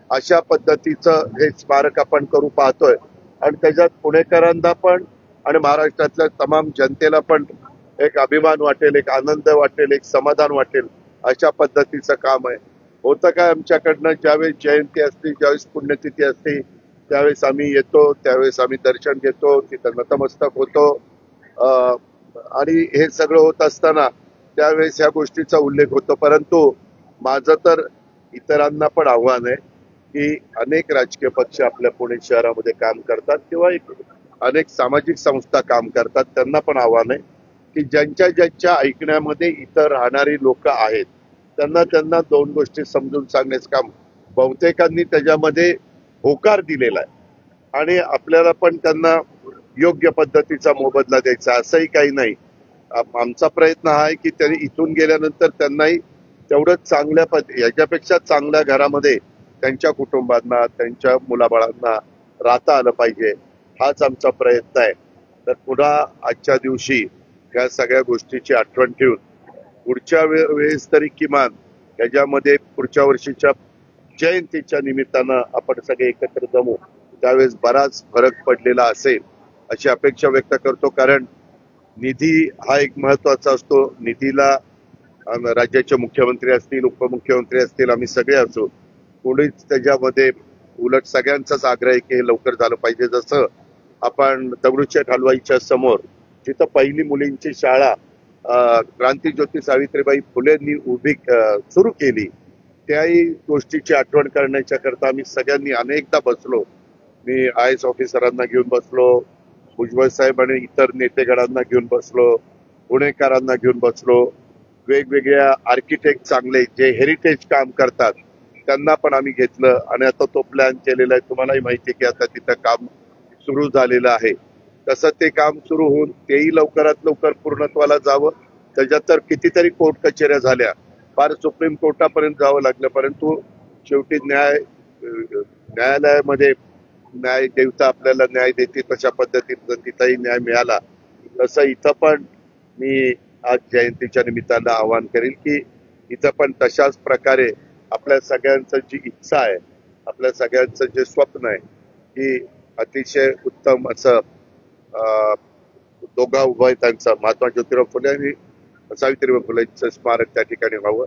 अशा पद्धतीचं हे स्मारक आपण करू पाहतोय. आणि त्याच्यात पुणेकरांना पण आणि महाराष्ट्रातल्या तमाम जनतेला पण एक अभिमान वाटेल, एक आनंद वाटेल, एक समाधान वाटेल अशा पद्धतीचं काम आहे. होतं काय आमच्याकडनं ज्यावेळेस जयंती असते, ज्यावेळेस पुण्यतिथी असते त्यावेळेस आम्ही येतो, त्यावेळेस आम्ही दर्शन घेतो, तिथं नतमस्तक होतो आणि हे सगळं होत असताना त्यावेळेस ह्या गोष्टीचा उल्लेख होतो. परंतु माझं तर इतरांना पण आव्हान आहे की अनेक राजकीय पक्ष आपल्या पुणे शहरामध्ये काम करतात किंवा अनेक सामाजिक संस्था काम करतात, त्यांना पण आव्हान आहे की ज्यांच्या ऐकण्यामध्ये इतर राहणारी लोक आहेत त्यांना दोन गोष्टी समजून सांगण्याचं काम बहुतेकांनी त्याच्यामध्ये होकार दिलेला आहे आणि आपल्याला पण त्यांना योग्य पद्धतीचा मोबदला द्यायचा असंही काही नाही. आमचा प्रयत्न हा आहे की त्यांनी इथून गेल्यानंतर त्यांनाही तेवढंच याच्यापेक्षा चांगल्या घरामध्ये त्यांच्या कुटुंबांना, त्यांच्या मुलाबाळांना राहता आलं पाहिजे, हाच आमचा प्रयत्न आहे. तर पुन्हा आजच्या दिवशी या सगळ्या गोष्टीची आठवण ठेवून पुढच्या वेळेस तरी किमान याच्यामध्ये पुढच्या वर्षीच्या जयंतीच्या निमित्तानं आपण सगळे एकत्र जमू, त्यावेळेस बराच फरक पडलेला असेल अशी अपेक्षा व्यक्त करतो. कारण निधी हा एक महत्वाचा असतो. निधीला राज्याचे मुख्यमंत्री असतील, उपमुख्यमंत्री असतील, आम्ही सगळे असू, कोणीच त्याच्यामध्ये उलट सगळ्यांचाच आग्रह आहे की हे लवकर झालं पाहिजे. जसं आपण दगडूशेठ हलवाईच्या समोर जिथं पहिली मुलींची शाळा क्रांतीज्योती सावित्रीबाई फुलेंनी सुरू केली, त्याही गोष्टीची आठवण करण्याच्या करता आम्ही सगळ्यांनी अनेकदा बसलो. मी IAS ऑफिसरांना घेऊन बसलो, भुजबळ साहेब आणि इतर नेतेगणांना घेऊन बसलो, पुणेकरांना घेऊन बसलो, वेगवेगळ्या आर्किटेक्ट चांगले जे हेरिटेज काम करतात त्यांना पण आम्ही घेतलं आणि आता तो प्लॅन केलेला आहे. तुम्हालाही माहिती आहे की आता तिथं काम सुरू झालेलं आहे. तसं ते काम सुरू होऊन तेही लवकरात लवकर पूर्णत्वाला जावं. त्याच्यात तर कितीतरी कोर्ट कचेऱ्या झाल्या, फार सुप्रीम कोर्टापर्यंत जावं लागलं, परंतु शेवटी न्यायालयामध्ये न्याय देवता आपल्याला न्याय देते तशा पद्धतीनं तिथंही न्याय मिळाला. तसं इथं पण मी आज जयंतीच्या निमित्तानं आवाहन करेल की इथं पण तशाच प्रकारे आपल्या सगळ्यांचं जी इच्छा आहे, आपल्या सगळ्यांचं जे स्वप्न आहे की अतिशय उत्तम असं उभयतांचं महात्मा ज्योतिराव फुले आणि सावित्रीबाई फुलेंचं स्मारक त्या ठिकाणी व्हावं,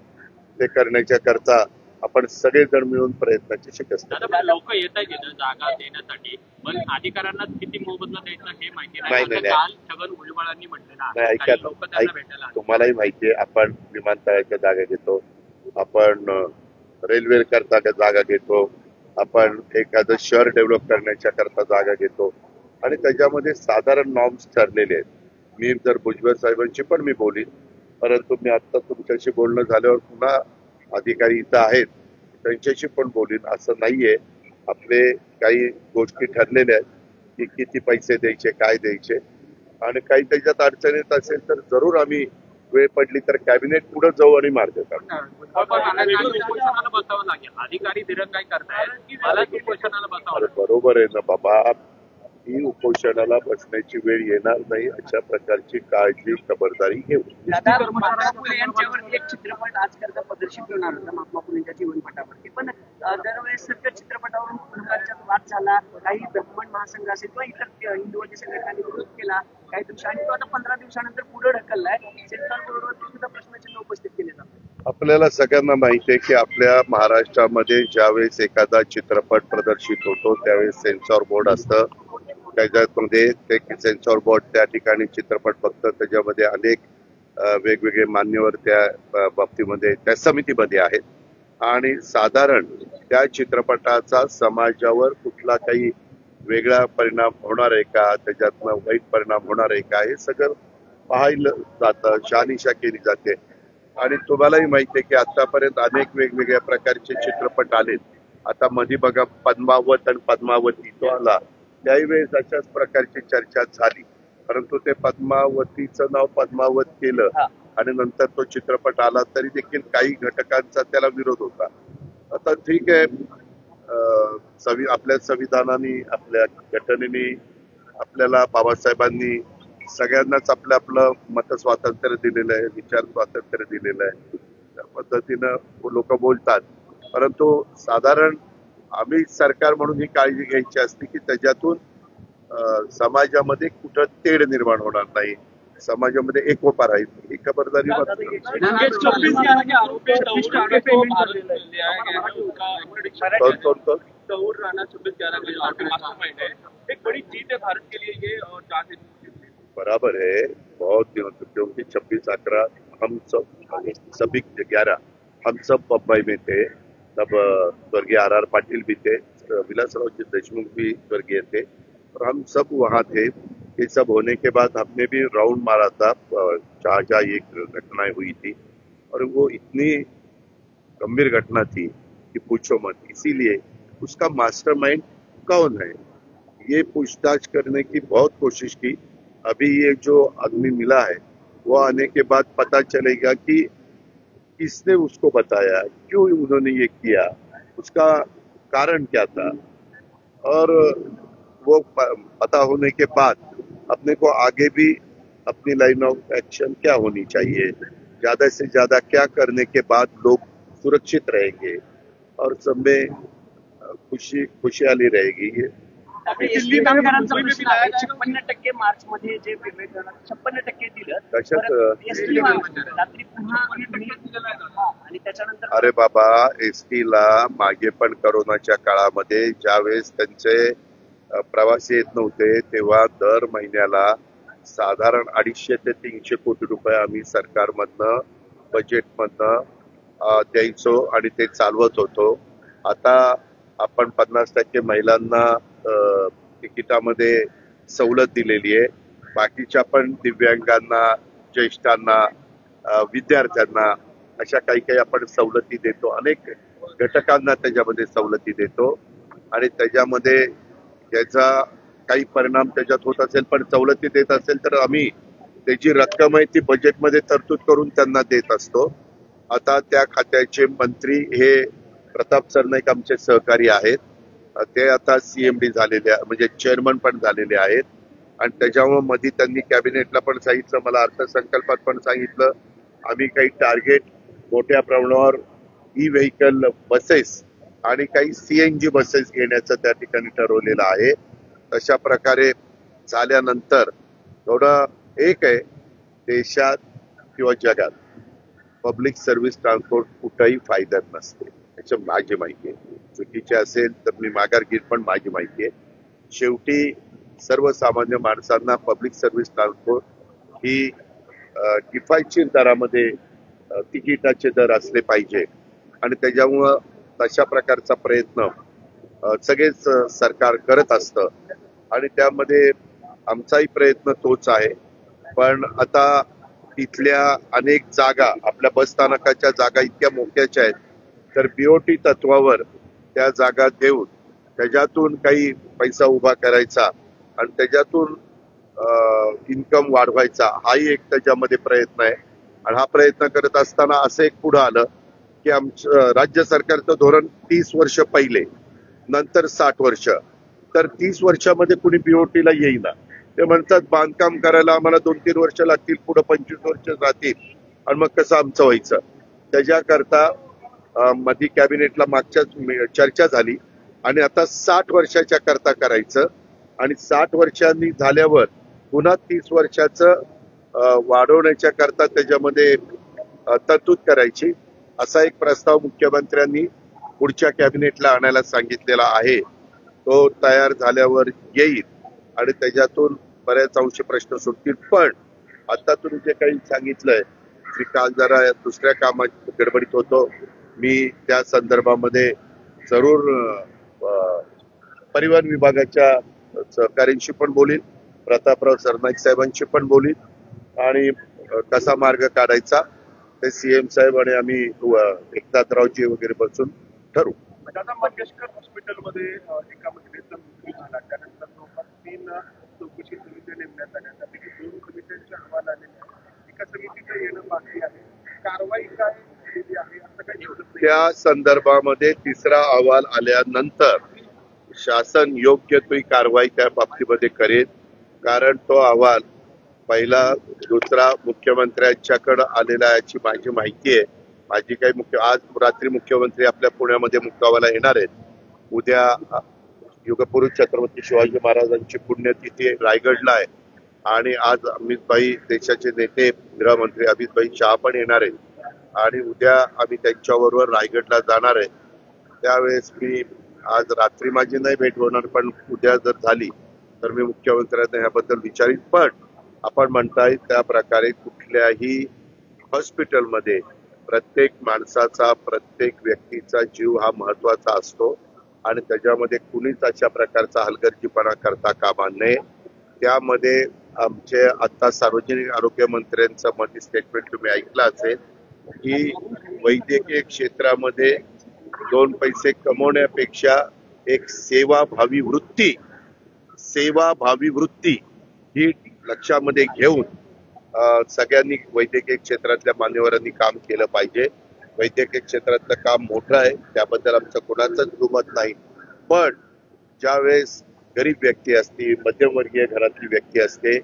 ते करण्याच्या करता आपण सगळेजण मिळून प्रयत्नाची शिकस्त. लोक येत आहेत जागा देण्यासाठी, पण अधिकाऱ्यांना किती मोबदला द्यायचा हे माहिती नाही. काल छगन भुजबळांनी म्हटलेलं, तुम्हालाही माहितीये आपण विमानतळाच्या जागा घेतो, आपण रेल्वे करता जागा घेतो, आपण एखादं शहर डेव्हलप करण्याच्या करता जागा घेतो आणि त्याच्यामध्ये साधारण नॉर्म्स ठरलेले आहेत. मी जर भुजबळ साहेबांची पण मी बोलीन, परंतु मी आता तुमच्याशी बोलणं झाल्यावर पुन्हा अधिकारी इथं आहेत त्यांच्याशी पण बोलीन. असं नाहीये, आपले काही गोष्टी ठरलेल्या आहेत की किती पैसे द्यायचे, काय द्यायचे, आणि काही त्याच्यात अडचणीत असेल तर जरूर आम्ही वेळ पडली तर कॅबिनेट पुढे जाऊ आणि मार्ग काढू. बसावं लागेल, अधिकारी दिरंगाई करतायत, मला उपोषणाला बसावं. बरोबर आहे ना बाबा, ही उपोषणाला बसण्याची वेळ येणार नाही अशा प्रकारची काळजी खबरदारी घेऊ. महात्मा फुले यांच्यावर एक चित्रपट आजकालचा प्रदर्शित होणार होता महात्मा फुलेंच्या जीवनपटावरती, पण दरवेळेस सगळ्या चित्रपटावरून पुनर्वाच्यात वाद झाला, काही ब्राह्मण महासंघ असेल किंवा इतर हिंदुवादी संघटनांनी विरोध केला काही दृश्य, आणि तो आता 15 दिवसानंतर पुढे ढकललाय. सेन्सॉर बोर्डवरती सुद्धा प्रश्नचिन्ह उपस्थित केले जातात. आपल्याला सगळ्यांना माहिती आहे की आपल्या महाराष्ट्रामध्ये ज्यावेळेस एखादा चित्रपट प्रदर्शित होतो त्यावेळेस सेन्सॉर बोर्ड असतं, त्याच्यामध्ये ते सेन्सॉर बोर्ड त्या ठिकाणी चित्रपट बघतं. त्याच्यामध्ये अनेक वेगवेगळे मान्यवर त्या बाबतीमध्ये त्या समितीमध्ये आहेत आणि साधारण त्या चित्रपटाचा समाजावर कुठला काही वेगळा परिणाम होणार आहे का, त्याच्यातनं वाईट परिणाम होणार आहे का, हे सगळं पाहिलं जातं, शहानिशा केली जाते. आणि तुम्हालाही माहिती आहे की आतापर्यंत अनेक वेगवेगळ्या प्रकारचे चित्रपट आलेत. आता मध्ये बघा पद्मावत आणि पद्मावती तो आला, त्याही वेळेस अशाच प्रकारची चर्चा झाली, परंतु ते पद्मावतीचं नाव पद्मावत केलं आणि नंतर तो चित्रपट आला तरी देखील काही घटकांचा त्याला विरोध होता. आता ठीक आहे, आपल्या संविधानाने आपल्या घटनेने आपल्याला बाबासाहेबांनी सगळ्यांनाच आपलं मत स्वातंत्र्य दिलेलं आहे, विचार स्वातंत्र्य दिलेलं आहे. त्या पद्धतीनं लोक बोलतात, परंतु साधारण आम्ही सरकार म्हणून ही काळजी घ्यायची असते की त्याच्यातून समाजामध्ये कुठं तेढ निर्माण होणार नाही, समाजामध्ये एकोपा राहील, ही खबरदारी बराबर है। बहुत दिनों से, क्योंकि 26/11 हम सब सभी 11 हम सब बम्बई में थे, तब स्वर्गीय RR पाटिल भी थे, विलासराव देशमुख भी स्वर्गीय थे और हम सब वहाँ थे। ये सब होने के बाद हमने भी राउंड मारा था जहाँ जहाँ ये घटनाएं हुई थी और वो इतनी गंभीर घटना थी कि पूछो मत। इसीलिए उसका मास्टरमाइंड कौन है ये पूछताछ करने की बहुत कोशिश की। अभी ये जो आदमी मिला है वो आने के बाद पता चलेगा कि किसने उसको बताया, क्यों उन्होंने ये किया, उसका कारण क्या था, और वो पता होने के बाद अपने को आगे भी अपनी लाइन ऑफ एक्शन क्या होनी चाहिए, ज्यादा से ज्यादा क्या करने के बाद लोग सुरक्षित रहेंगे और सब में खुशहाली रहेगी। ये एसटी कामगारांचा प्रश्न आहे। 56% मार्च मध्ये जे पेमेंट झालं 56% दिलं, एसटी रात्री पुन्हा आणि त्याच्यानंतर अरे बाबा, एसटीला मागे पण कोरोनाच्या काळामध्ये ज्यावेळेस त्यांचे प्रवासी येत नव्हते तेव्हा दर महिन्याला साधारण 250 ते 300 कोटी रुपये आम्ही सरकारमधनं बजेटमधनं द्यायचो आणि ते चालवत होतो। आता आपण 50% महिलांना तिकिटामध्ये सवलत दिलेली आहे, बाकीच्या पण दिव्यांगांना, ज्येष्ठांना, विद्यार्थ्यांना अशा काही आपण सवलती देतो, अनेक घटकांना त्याच्यामध्ये सवलती देतो आणि त्याच्यामध्ये त्याचा काही परिणाम त्याच्यात होत असेल, पण सवलती देत असेल तर आम्ही त्याची रक्कम आहे ती बजेटमध्ये तरतूद करून त्यांना देत असतो। आता त्या खात्याचे मंत्री हे प्रताप सरनाईक आमचे सहकारी आहेत, ते आता CMD झालेले म्हणजे चेअरमन पण झालेले आहेत आणि त्याच्यामुळे मध्ये त्यांनी कॅबिनेटला पण सांगितलं, मला अर्थसंकल्पात पण सांगितलं, आम्ही काही टार्गेट मोठ्या प्रमाणावर ई-व्हेकल बसेस आणि काही CNG बसेस घेण्याचं त्या ठिकाणी ठरवलेलं आहे। तशा प्रकारे झाल्यानंतर थोडं एक आहे, देशात किंवा जगात पब्लिक सर्व्हिस ट्रान्सपोर्ट कुठेही फायद्यात नसते, याची माझी माहिती आहे। चुकीचे असेल तर मी माघार घेईन, पण माझी माहिती आहे शेवटी सर्वसामान्य माणसांना पब्लिक सर्व्हिस ट्रान्सपोर्ट ही किफायतशीर दरामध्ये तिकिटाचे दर असले पाहिजे आणि त्याच्यामुळं तशा प्रकारचा प्रयत्न सगळेच सरकार करत असतं आणि त्यामध्ये आमचाही प्रयत्न तोच आहे। पण आता तिथल्या अनेक जागा, आपल्या बसस्थानकाच्या जागा इतक्या मोठ्याच्या आहेत, तर BOT तत्वावर त्या जागा देऊन त्याच्यातून काही पैसा उभा करायचा आणि त्याच्यातून इन्कम वाढवायचा, हाही एक त्याच्यामध्ये प्रयत्न आहे। आणि हा प्रयत्न करत असताना असं एक पुढे आलं की आमचं राज्य सरकारचं धोरण 30 वर्ष पहिले, नंतर 60 वर्ष, तर 30 वर्षामध्ये कुणी BOTला येईना, ते म्हणतात बांधकाम करायला आम्हाला 2-3 वर्ष लागतील, पुढे 25 वर्ष जातील आणि मग कसं आमचं व्हायचं। त्याच्याकरता मध्ये कॅबिनेटला मागच्याच चर्चा झाली आणि आता 60 वर्षाच्या करता करायचं आणि 60 वर्षांनी झाल्यावर पुन्हा 30 वर्षाचं वाढवण्याच्या करता त्याच्यामध्ये तरतूद करायची, असा एक प्रस्ताव मुख्यमंत्र्यांनी पुढच्या कॅबिनेटला आणायला सांगितलेला आहे। तो तयार झाल्यावर येईल आणि त्याच्यातून बऱ्याच अंशी प्रश्न सुटतील. पण आता तुम्ही जे काही सांगितलंय, मी काल जरा दुसऱ्या कामात गडबडीत होतो, मी त्या संदर्भामध्ये जरूर परिवहन विभागाच्या सहकाऱ्यांशी पण बोलीन, प्रतापराव सरनाईक साहेबांशी पण बोलीन आणि कसा मार्ग काढायचा ते सीएम साहेब आणि आम्ही एकनाथरावजी वगैरे बसून ठरवू. दादा, मंगेशकर हॉस्पिटलमध्ये एका महिलेचा मृत्यू झाला, त्यानंतर जवळपास 3 चौकशी समित्या नेमण्यात आल्या, त्यापैकी 2 कमिट्यांचे अहवाल आलेले आहेत. एका समितीचं येणं बाकी आहे. कारवाई काय केली आहे असं काही दिसत नाही. त्या संदर्भामध्ये तिसरा अहवाल आल्यानंतर शासन योग्य ती कारवाई त्या बाबतीमध्ये करेल. कारण तो अहवाल पहिला दुसरा मुख्यमंत्र्यांच्याकडे आलेला याची माझी माहिती आहे. माझी काही आज रात्री मुख्यमंत्री आपल्या पुण्यामध्ये मुक्कामाला येणार आहेत. उद्या युगपुरुष छत्रपती शिवाजी महाराजांची पुण्यतिथी रायगडला आहे आणि आज अमितभाई देशाचे नेते गृहमंत्री अमितभाई शहा पण येणार आहेत आणि उद्या आम्ही त्यांच्याबरोबर रायगडला जाणार आहे. त्यावेळेस मी आज रात्री माझी नाही भेट होणार, पण उद्या जर झाली तर मी मुख्यमंत्र्यांना याबद्दल विचारीन. पण आपण म्हणताय त्या प्रकारे कुठल्याही हॉस्पिटलमध्ये प्रत्येक माणसाचा, प्रत्येक व्यक्तीचा जीव हा महत्वाचा असतो आणि त्याच्यामध्ये कुणीच अशा प्रकारचा हलगर्जीपणा करता कामा नये. त्यामध्ये आमचे आता सार्वजनिक आरोग्य मंत्र्यांचं मध्ये स्टेटमेंट तुम्ही ऐकलं असेल की वैद्यकीय क्षेत्रामध्ये 2 पैसे कमवण्यापेक्षा एक सेवाभावी वृत्ती ही लक्षामध्ये घेऊन सगळ्यांनी वैद्यकीय क्षेत्रातल्या मान्यवरांनी काम केलं पाहिजे. वैद्यकीय क्षेत्रातलं काम मोठं आहे, त्याबद्दल आमचं कोणाचंच दुमत नाही. पण ज्यावेळेस गरीब व्यक्ती असते, मध्यमवर्गीय घरातली व्यक्ती असते,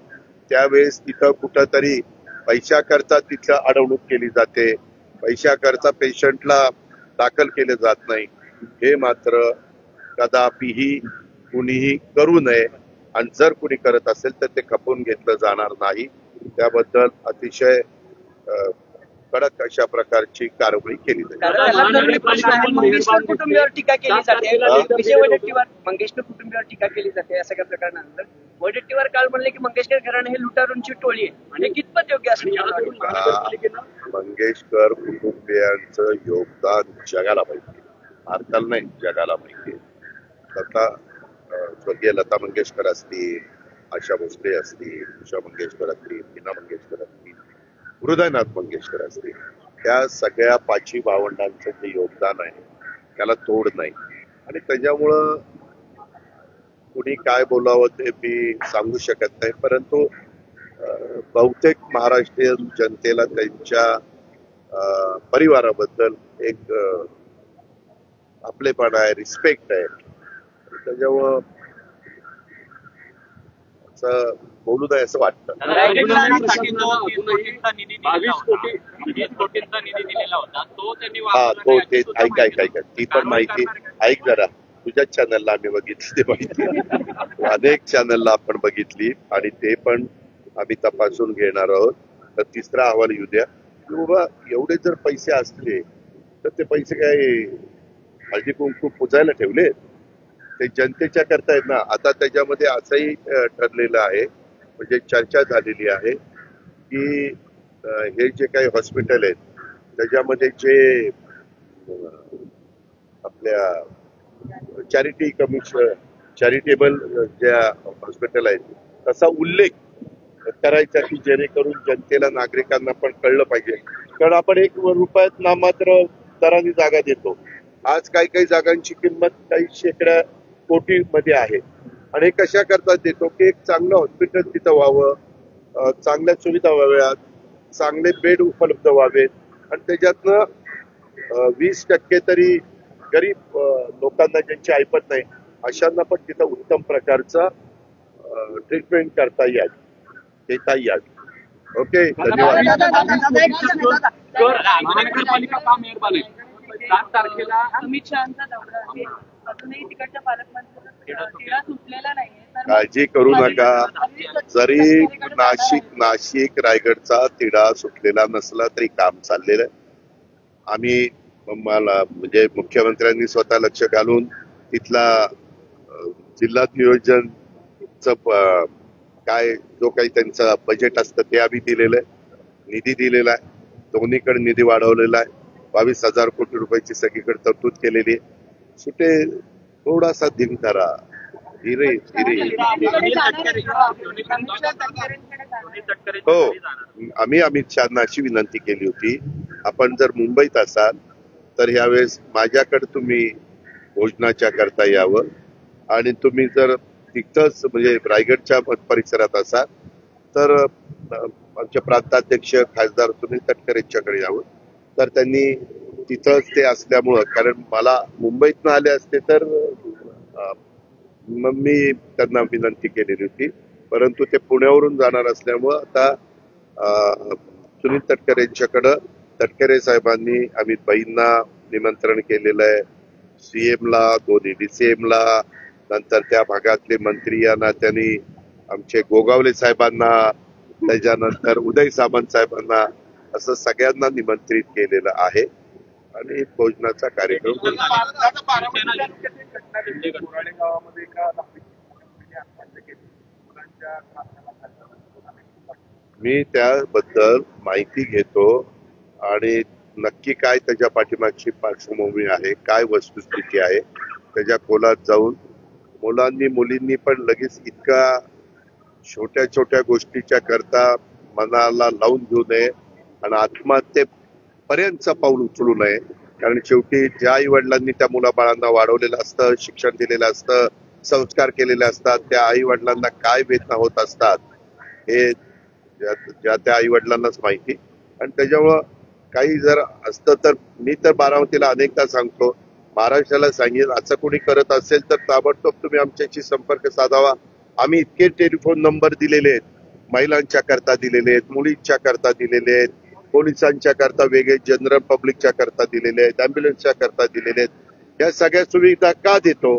त्यावेळेस तिथं कुठंतरी पैशाकरता तिथं अडवणूक केली जाते, पैशाकरता पेशंटला दाखल केले जात नाही. हे मात्र कदापिही कुणीही करू नये आणि जर कुणी करत असेल तर ते खपवून घेतलं जाणार नाही. त्याबद्दल अतिशय कडक अशा प्रकारची कारवाई केली जाईल. मंगेशकर कुटुंबियावर टीका केली जाते, विजय वडेट्टीवार मंगेशकर कुटुंबियावर टीका केली जाते या सगळ्या प्रकरणानंतर. वडेट्टीवार काल म्हणले की मंगेशकर घराणे हे लुटारूंची टोळी आहे आणि कितपत योग्य असेल? मंगेशकर कुटुंबियांचं योगदान जगाला माहिती, भारताला नाही जगाला माहिती. स्वर्गीय लता मंगेशकर असतील, आशा भोसले असतील, उषा मंगेशकर असतील, मीना मंगेशकर असतील, हृदयनाथ मंगेशकर असतील, त्या सगळ्या 5 भावंडांचं जे योगदान आहे त्याला तोड नाही. आणि त्याच्यामुळं कुणी काय बोलावं ते मी सांगू शकत नाही. परंतु बहुतेक महाराष्ट्रीयन जनतेला त्यांच्या परिवाराबद्दल एक आपलेपणा आहे, रिस्पेक्ट आहे. त्याच्यामुळं असं बोलू नये असं वाटतं. 20 कोटींचा निधी दिलेला होता तो त्यांनी तो ते ऐक ती पण माहिती ऐक जरा. तुझ्याच चॅनलला आम्ही बघितली ते माहिती, अनेक चॅनलला आपण बघितली आणि ते पण आम्ही तपासून घेणार आहोत. तर तिसरा अहवाल येऊ द्या. बाबा एवढे जर पैसे असले तर ते पैसे काय हळदी कुंकू पुजायला ठेवले, ते जनतेच्या करता आहेत ना. आता त्याच्यामध्ये असंही ठरलेलं आहे, म्हणजे चर्चा झालेली आहे की हे जे काही हॉस्पिटल आहेत त्याच्यामध्ये जे आपल्या चॅरिटेबल ज्या हॉस्पिटल आहेत तसा उल्लेख करायचा की जेणेकरून जनतेला, नागरिकांना पण कळलं पाहिजे. कारण आपण 1 रुपयात नामात्र दराने जागा देतो. आज काही जागांची किंमत काही शेकड्या कोटी मध्ये आहे आणि हे कशा करता देतो की एक चांगलं हॉस्पिटल तिथं व्हावं, चांगल्या सुविधा व्हाव्यात, चांगले बेड उपलब्ध व्हावेत आणि त्याच्यातनं 20% तरी गरीब लोकांना ज्यांची ऐपत नाही अशांना पण तिथं उत्तम प्रकारचा ट्रीटमेंट करता यावी, देता यावी. ओके, धन्यवाद. महानगरपालिका का मेहरबान आहे? 7 तारखेला अमित शहाचा दौरा आहे, अजूनही तिकडच्या पालकमंत्र्यांना तिढा सुटलेला नाहीये. काळजी करू नका. जरी नाशिक रायगडचा तिढा सुटलेला नसला तरी काम चाललेलं आहे. आम्ही मला म्हणजे मुख्यमंत्र्यांनी स्वतः लक्ष घालून तिथला जिल्हा नियोजन काय जो काही त्यांचं बजेट असतं ते आम्ही दिलेलं आहे, निधी दिलेला आहे, दोन्हीकडे निधी वाढवलेला आहे, 22,000 कोटी रुपयाची सगळीकडे तरतूद केलेली आहे. सुटे थोडासा धीम धरा, धीरे धीरे. हो, आम्ही अमित शहाना अशी विनंती केली होती, आपण जर मुंबईत असाल तर यावेळेस माझ्याकडे तुम्ही भोजनाच्या करता यावं, आणि तुम्ही जर तिथंच म्हणजे रायगडच्या परिसरात असाल तर आमचे प्रांताध्यक्ष खासदार सुनील तटकरेंच्याकडे यावं. तर त्यांनी तिथंच ते असल्यामुळं, कारण मला मुंबईतनं आले असते तर मग मी त्यांना विनंती केलेली होती, परंतु ते पुण्यावरून जाणार असल्यामुळं आता सुनील तटकरेंच्याकडं तटकरे साहेबांनी अमित भाईंना निमंत्रण केलेलं आहे, सीएमला, दोन्ही डीसीएमला, नंतर त्या भागातले मंत्री यांना त्यांनी आमचे गोगावले साहेबांना, त्याच्यानंतर उदय सामंत साहेबांना, असं सगळ्यांना निमंत्रित केलेलं आहे आणि भोजनाचा कार्यक्रम. गावामध्ये एका आत्महत्या केली, मुलांच्या मी त्याबद्दल माहिती घेतो आणि नक्की काय त्याच्या पाठीमागची पार्श्वभूमी आहे, काय वस्तुस्थिती आहे, त्याच्या खोलात जाऊन मुलांनी मुलींनी पण लगेच इतका छोट्या छोट्या गोष्टीच्या करता मनाला लावून घेऊ नये आणि आत्महत्येपर्यंतचं पाऊल उचलू नये. कारण शेवटी ज्या आई वडिलांनी त्या मुलाबाळांना वाढवलेलं असतं, शिक्षण दिलेलं असतं, संस्कार केलेले असतात, त्या आई वडिलांना काय वेदना होत असतात हे ज्या त्या आई वडिलांनाच माहिती. आणि त्याच्यामुळं काही जर असतं तर मी तर बारामतीला अनेकदा सांगतो, महाराष्ट्राला सांगेल, असं कोणी करत असेल तर ताबडतोब तुम्ही आमच्याशी संपर्क साधावा. आम्ही इतके टेलिफोन नंबर दिलेले आहेत, महिलांच्या करता दिलेले आहेत, मुलींच्या करता दिलेले आहेत, पोलिसांच्या करता वेगळे, जनरल पब्लिकच्या करता दिलेले आहेत, अँब्युलन्सच्या करता दिलेले आहेत. या सगळ्या सुविधा का देतो?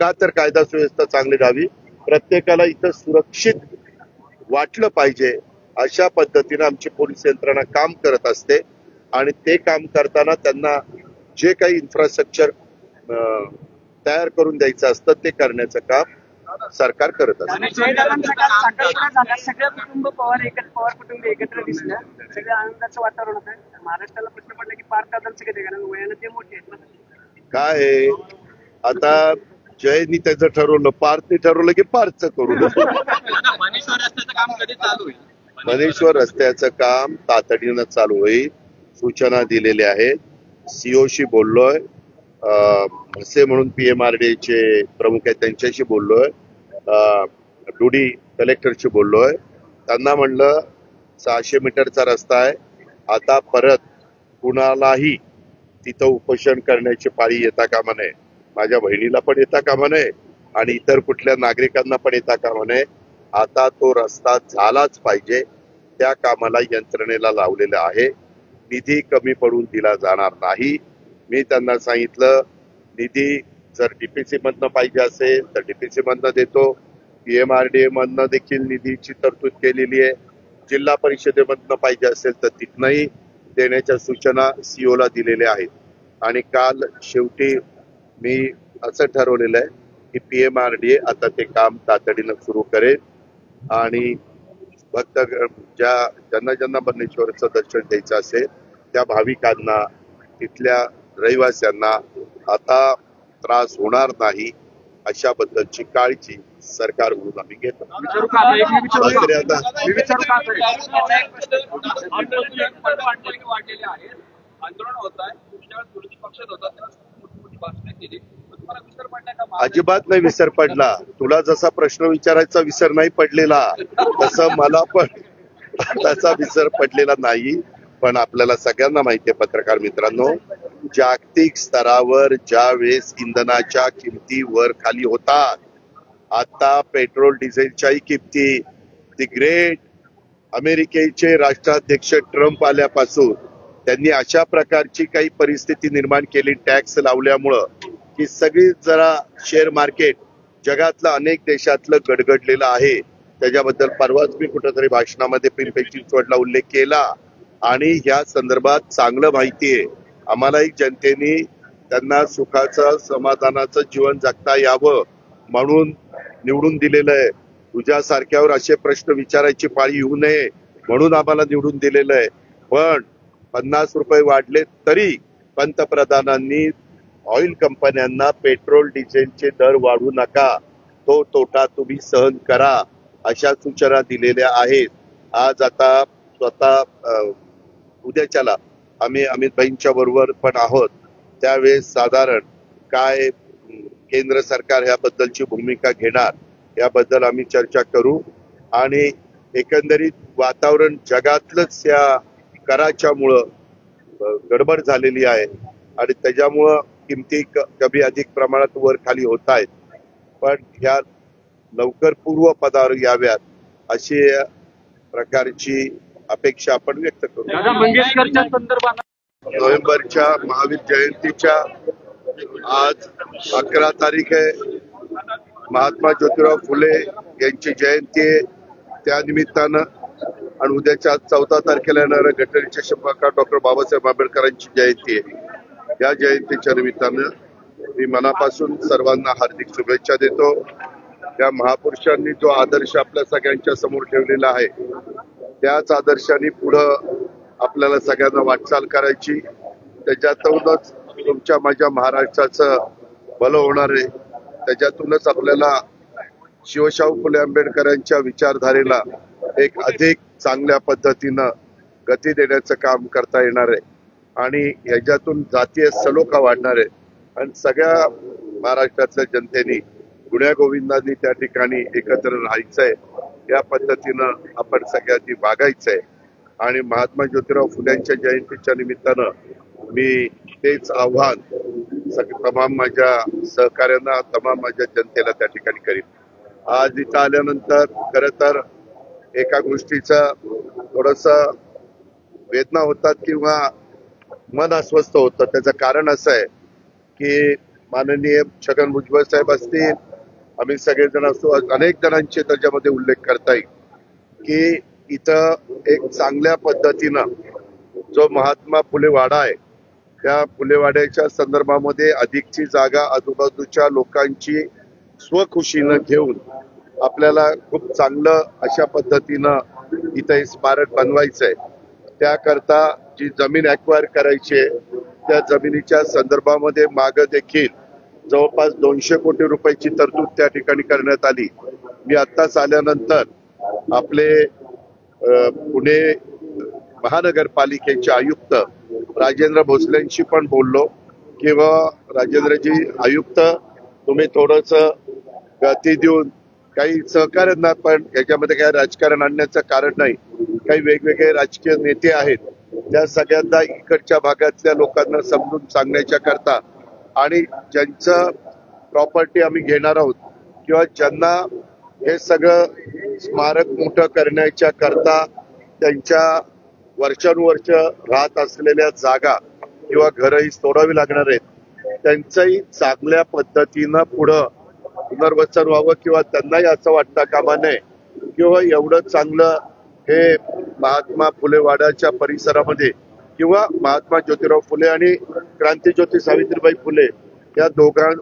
का तर कायदा सुव्यवस्था चांगली राहावी, प्रत्येकाला इथं सुरक्षित वाटलं पाहिजे, अशा पद्धतीने आमची पोलीस यंत्रणा काम करत असते. आणि ते काम करताना त्यांना जे काही इन्फ्रास्ट्रक्चर तयार करून द्यायचं असतं ते करण्याचं काम सरकार करत असतं. सगळं कुटुंब पवार कुटुंब एकत्र दिसलं, सगळं आनंदाचं वातावरण होतं. महाराष्ट्राला प्रश्न पडला की पार दादांचं कधी, कारण वयानं ते मोठे आहेत. काय आहे आता, जयनी त्याचं ठरवलं, पार्थने ठरवलं की पारचं करू. मनेश्वर रस्त्याचं काम कधी चालू होईल? मनेश्वर रस्त्याचं काम तातडीनं चालू होईल, सूचना दिलेल्या आहेत. सीओशी बोललोय, म्हसे म्हणून PMRDA प्रमुख आहेत त्यांच्याशी बोललोय, डुडी कलेक्टरशी बोललोय. त्यांना म्हणलं 600 मीटरचा रस्ता आहे, आता परत कुणालाही तिथं उपोषण करण्याची पाळी येता कामा नये, माझ्या बहिणीला पण येता कामा नये आणि इतर कुठल्या नागरिकांना पण येता कामा नये. आता तो रस्ता झालाच पाहिजे, त्या कामाला यंत्रणेला लावलेलं आहे. निधी कमी पडून दिला जाणार नाही. मी त्यांना सांगितलं, निधी जर DPC मधनं पाहिजे असेल तर DPC मधनं देतो, PMRDA मधनं देखील निधीची तरतूद केलेली आहे, जिल्हा परिषदेमधनं पाहिजे असेल तर तिथनंही देण्याच्या सूचना CO ला दिलेल्या आहेत. आणि काल शेवटी मी असं ठरवलेलं आहे की PMRDA आता ते काम तातडीनं सुरू करेल आणि भक्त ज्यांना बन्नेश्वरचं दर्शन द्यायचं असेल त्या भाविकांना, तिथल्या रहिवाशांना आता त्रास होणार नाही अशा बद्दलची काळजी सरकार म्हणून आम्ही घेतो. अजिबात नाही विसर पडला. तुला जसा प्रश्न विचारायचा विसर नाही पडलेला तसं मला पण त्याचा विसर पडलेला नाही. पण आपल्याला सगळ्यांना माहिती आहे पत्रकार मित्रांनो, जागतिक स्तरावर ज्या वेळेस इंधनाच्या किमती वर खाली होतात, आता पेट्रोल डिझेलच्याही किमती, दी ग्रेट अमेरिकेचे राष्ट्राध्यक्ष ट्रम्प आल्यापासून त्यांनी अशा प्रकारची काही परिस्थिती निर्माण केली टॅक्स लावल्यामुळं की सगळी जरा शेअर मार्केट जगातलं अनेक देशातलं गडगडलेलं आहे. त्याच्याबद्दल परवाच मी कुठेतरी भाषणामध्ये पिंपरी चिंचवडला उल्लेख केला आणि या संदर्भात चांगलं माहिती आहे. आम्हालाही जनतेने त्यांना सुखाचं समाधानाचं जीवन जगता यावं म्हणून निवडून दिलेलं आहे. तुझ्यासारख्यावर असे प्रश्न विचारायची पाळी येऊ नये म्हणून आम्हाला निवडून दिलेलं आहे. पण 50 रुपये वाढले तरी पंतप्रधानांनी ऑइल कंपन्यांना पेट्रोल डिझेलचे दर वाढवू नका, तो तोटा तुम्ही सहन करा, अशा सूचना दिलेल्या आहेत. आज आता स्वतः उद्याच्याला आम्ही अमित भाईंच्या बरोबर पण आहोत. त्यावेळेस साधारण काय केंद्र सरकार ह्याबद्दलची भूमिका घेणार याबद्दल आम्ही चर्चा करू. आणि एकंदरीत वातावरण जगातलंच या कराच्या मुळे गडबड झालेली आहे आणि त्याच्यामुळं किमती कमी अधिक प्रमाणात वर खाली होत आहेत. पण ह्या लवकर पूर्वपदावर याव्यात अशी प्रकारची अपेक्षा आपण व्यक्त करू. मंगेशकरच्या संदर्भात नोव्हेंबरच्या महावीर जयंतीच्या आज 11 तारीख आहे. महात्मा ज्योतिराव फुले यांची जयंती आहे. त्या निमित्तानं आणि उद्याच्या 14 तारखेला येणाऱ्या घटनेचे शंभरकार डॉक्टर बाबासाहेब आंबेडकरांची जयंती आहे. या जयंतीच्या निमित्तानं मी मनापासून सर्वांना हार्दिक शुभेच्छा देतो. त्या महापुरुषांनी जो आदर्श आपल्या सगळ्यांच्या समोर ठेवलेला आहे त्याच आदर्शाने पुढं आपल्याला सगळ्यांना वाटचाल करायची. त्याच्यातूनच तुमच्या माझ्या महाराष्ट्राचं भलं होणार आहे. त्याच्यातूनच आपल्याला शिवशाहू फुले आंबेडकरांच्या विचारधारेला एक अधिक चांगल्या पद्धतीनं गती देण्याचं काम करता येणार आहे आणि ह्याच्यातून जातीय सलोखा वाढणार आहे आणि सगळ्या महाराष्ट्रातल्या जनतेने गुण्यागोविंदांनी त्या ठिकाणी एकत्र राहायचंय. या पद्धतीनं आपण सगळ्यांनी वागायचंय आणि महात्मा ज्योतिराव फुल्यांच्या जयंतीच्या निमित्तानं मी तेच आव्हान तमाम माझ्या सहकार्यांना, तमाम माझ्या जनतेला त्या ठिकाणी करीन. आज इथं आल्यानंतर खरं तर एका गोष्टीचं थोडस वेदना होतात किंवा मन अस्वस्थ होतं. त्याचं कारण असं आहे की माननीय छगन भुजबळ साहेब असतील, आम्ही सगळेजण असतो, अनेक जणांचे त्याच्यामध्ये उल्लेख करता येईल की इथं एक चांगल्या पद्धतीनं जो महात्मा फुले वाडा आहे त्या फुलेवाड्याच्या संदर्भामध्ये अधिकची जागा आजूबाजूच्या लोकांची स्वखुशीनं घेऊन आपल्याला खूप चांगलं अशा पद्धतीनं इथं हे स्मारक बनवायचंय. त्याकरता जी जमीन ऍक्वायर करायची आहे त्या जमिनीच्या संदर्भामध्ये मागं देखील जवळपास 200 कोटी रुपयाची तरतूद त्या ठिकाणी करण्यात आली. मी आत्ताच आल्यानंतर आपले पुणे महानगरपालिकेचे आयुक्त राजेंद्र भोसलेंशी पण बोललो किंवा राजेंद्रजी आयुक्त तुम्ही थोडस गती देऊन काही सहकार्यांना पण याच्यामध्ये काही राजकारण आणण्याचं कारण नाही. काही वेगवेगळे राजकीय नेते आहेत त्या सगळ्यांना इकडच्या भागातल्या लोकांना समजून सांगण्याच्या करता आणि ज्यांचं प्रॉपर्टी आम्ही घेणार आहोत किंवा ज्यांना हे सगळं स्मारक मोठं करण्याच्या करता त्यांच्या वर्षानुवर्ष राहत असलेल्या जागा किंवा घरही सोडावी लागणार आहेत त्यांचंही चांगल्या पद्धतीनं पुढं पुनर्वसन व्हावं किंवा त्यांनाही असं वाटता कामा नये किंवा एवढं चांगलं हे महात्मा फुले वाड्याच्या परिसरामध्ये किंवा महात्मा ज्योतिराव फुले आणि क्रांतीज्योती सावित्रीबाई फुले या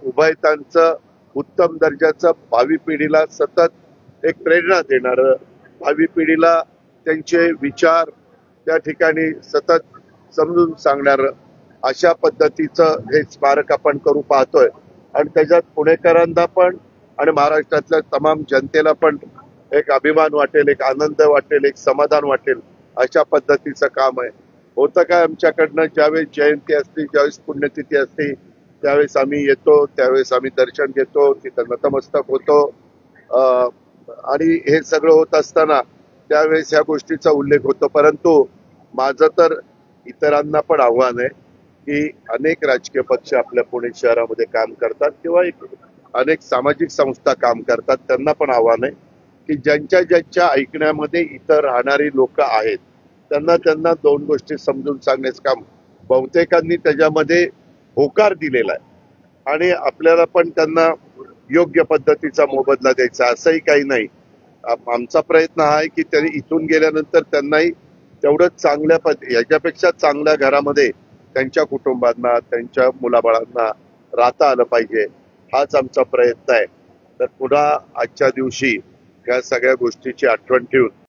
उभयतांचं उत्तम दर्जाचं भावी पिढीला सतत एक प्रेरणा देणारं, भावी पिढीला त्यांचे विचार त्या ठिकाणी सतत समजून सांगणारं अशा पद्धतीचं हे स्मारक आपण करू पाहतोय. आणि त्याच्यात पुणेकरांना पण आणि महाराष्ट्रातल्या तमाम जनतेला पण एक अभिमान वाटेल, एक आनंद वाटेल, एक समाधान वाटेल अशा पद्धतीचं काम आहे. होतं काय आमच्याकडनं ज्यावेळेस जयंती असते, ज्यावेळेस पुण्यतिथी असते त्यावेळेस आम्ही येतो, त्यावेळेस आम्ही दर्शन घेतो, तिथं नतमस्तक होतो आणि हे सगळं होत असताना त्यावेळेस ह्या गोष्टीचा उल्लेख होतो. परंतु माझं तर इतरांना पण आव्हान आहे की अनेक राजकीय पक्ष आपल्या पुणे शहरामध्ये काम करतात किंवा अनेक सामाजिक संस्था काम करतात. त्यांना पण आव्हान आहे की ज्यांच्या ऐकण्यामध्ये इतर राहणारी लोक आहेत त्यांना दोन गोष्टी समजून सांगण्याचं काम बहुतेकांनी त्याच्यामध्ये होकार दिलेला आहे आणि आपल्याला पण त्यांना योग्य पद्धतीचा मोबदला द्यायचा असंही काही नाही. आमचा प्रयत्न हा आहे की त्यांनी इथून गेल्यानंतर त्यांनाही तेवढंच चांगल्या याच्यापेक्षा चांगल्या घरामध्ये त्यांच्या कुटुंबांना, त्यांच्या मुलाबाळांना राहता आलं पाहिजे, हाच आमचा प्रयत्न आहे. तर पुन्हा आजच्या दिवशी त्या सगळ्या गोष्टीची आठवण ठेवून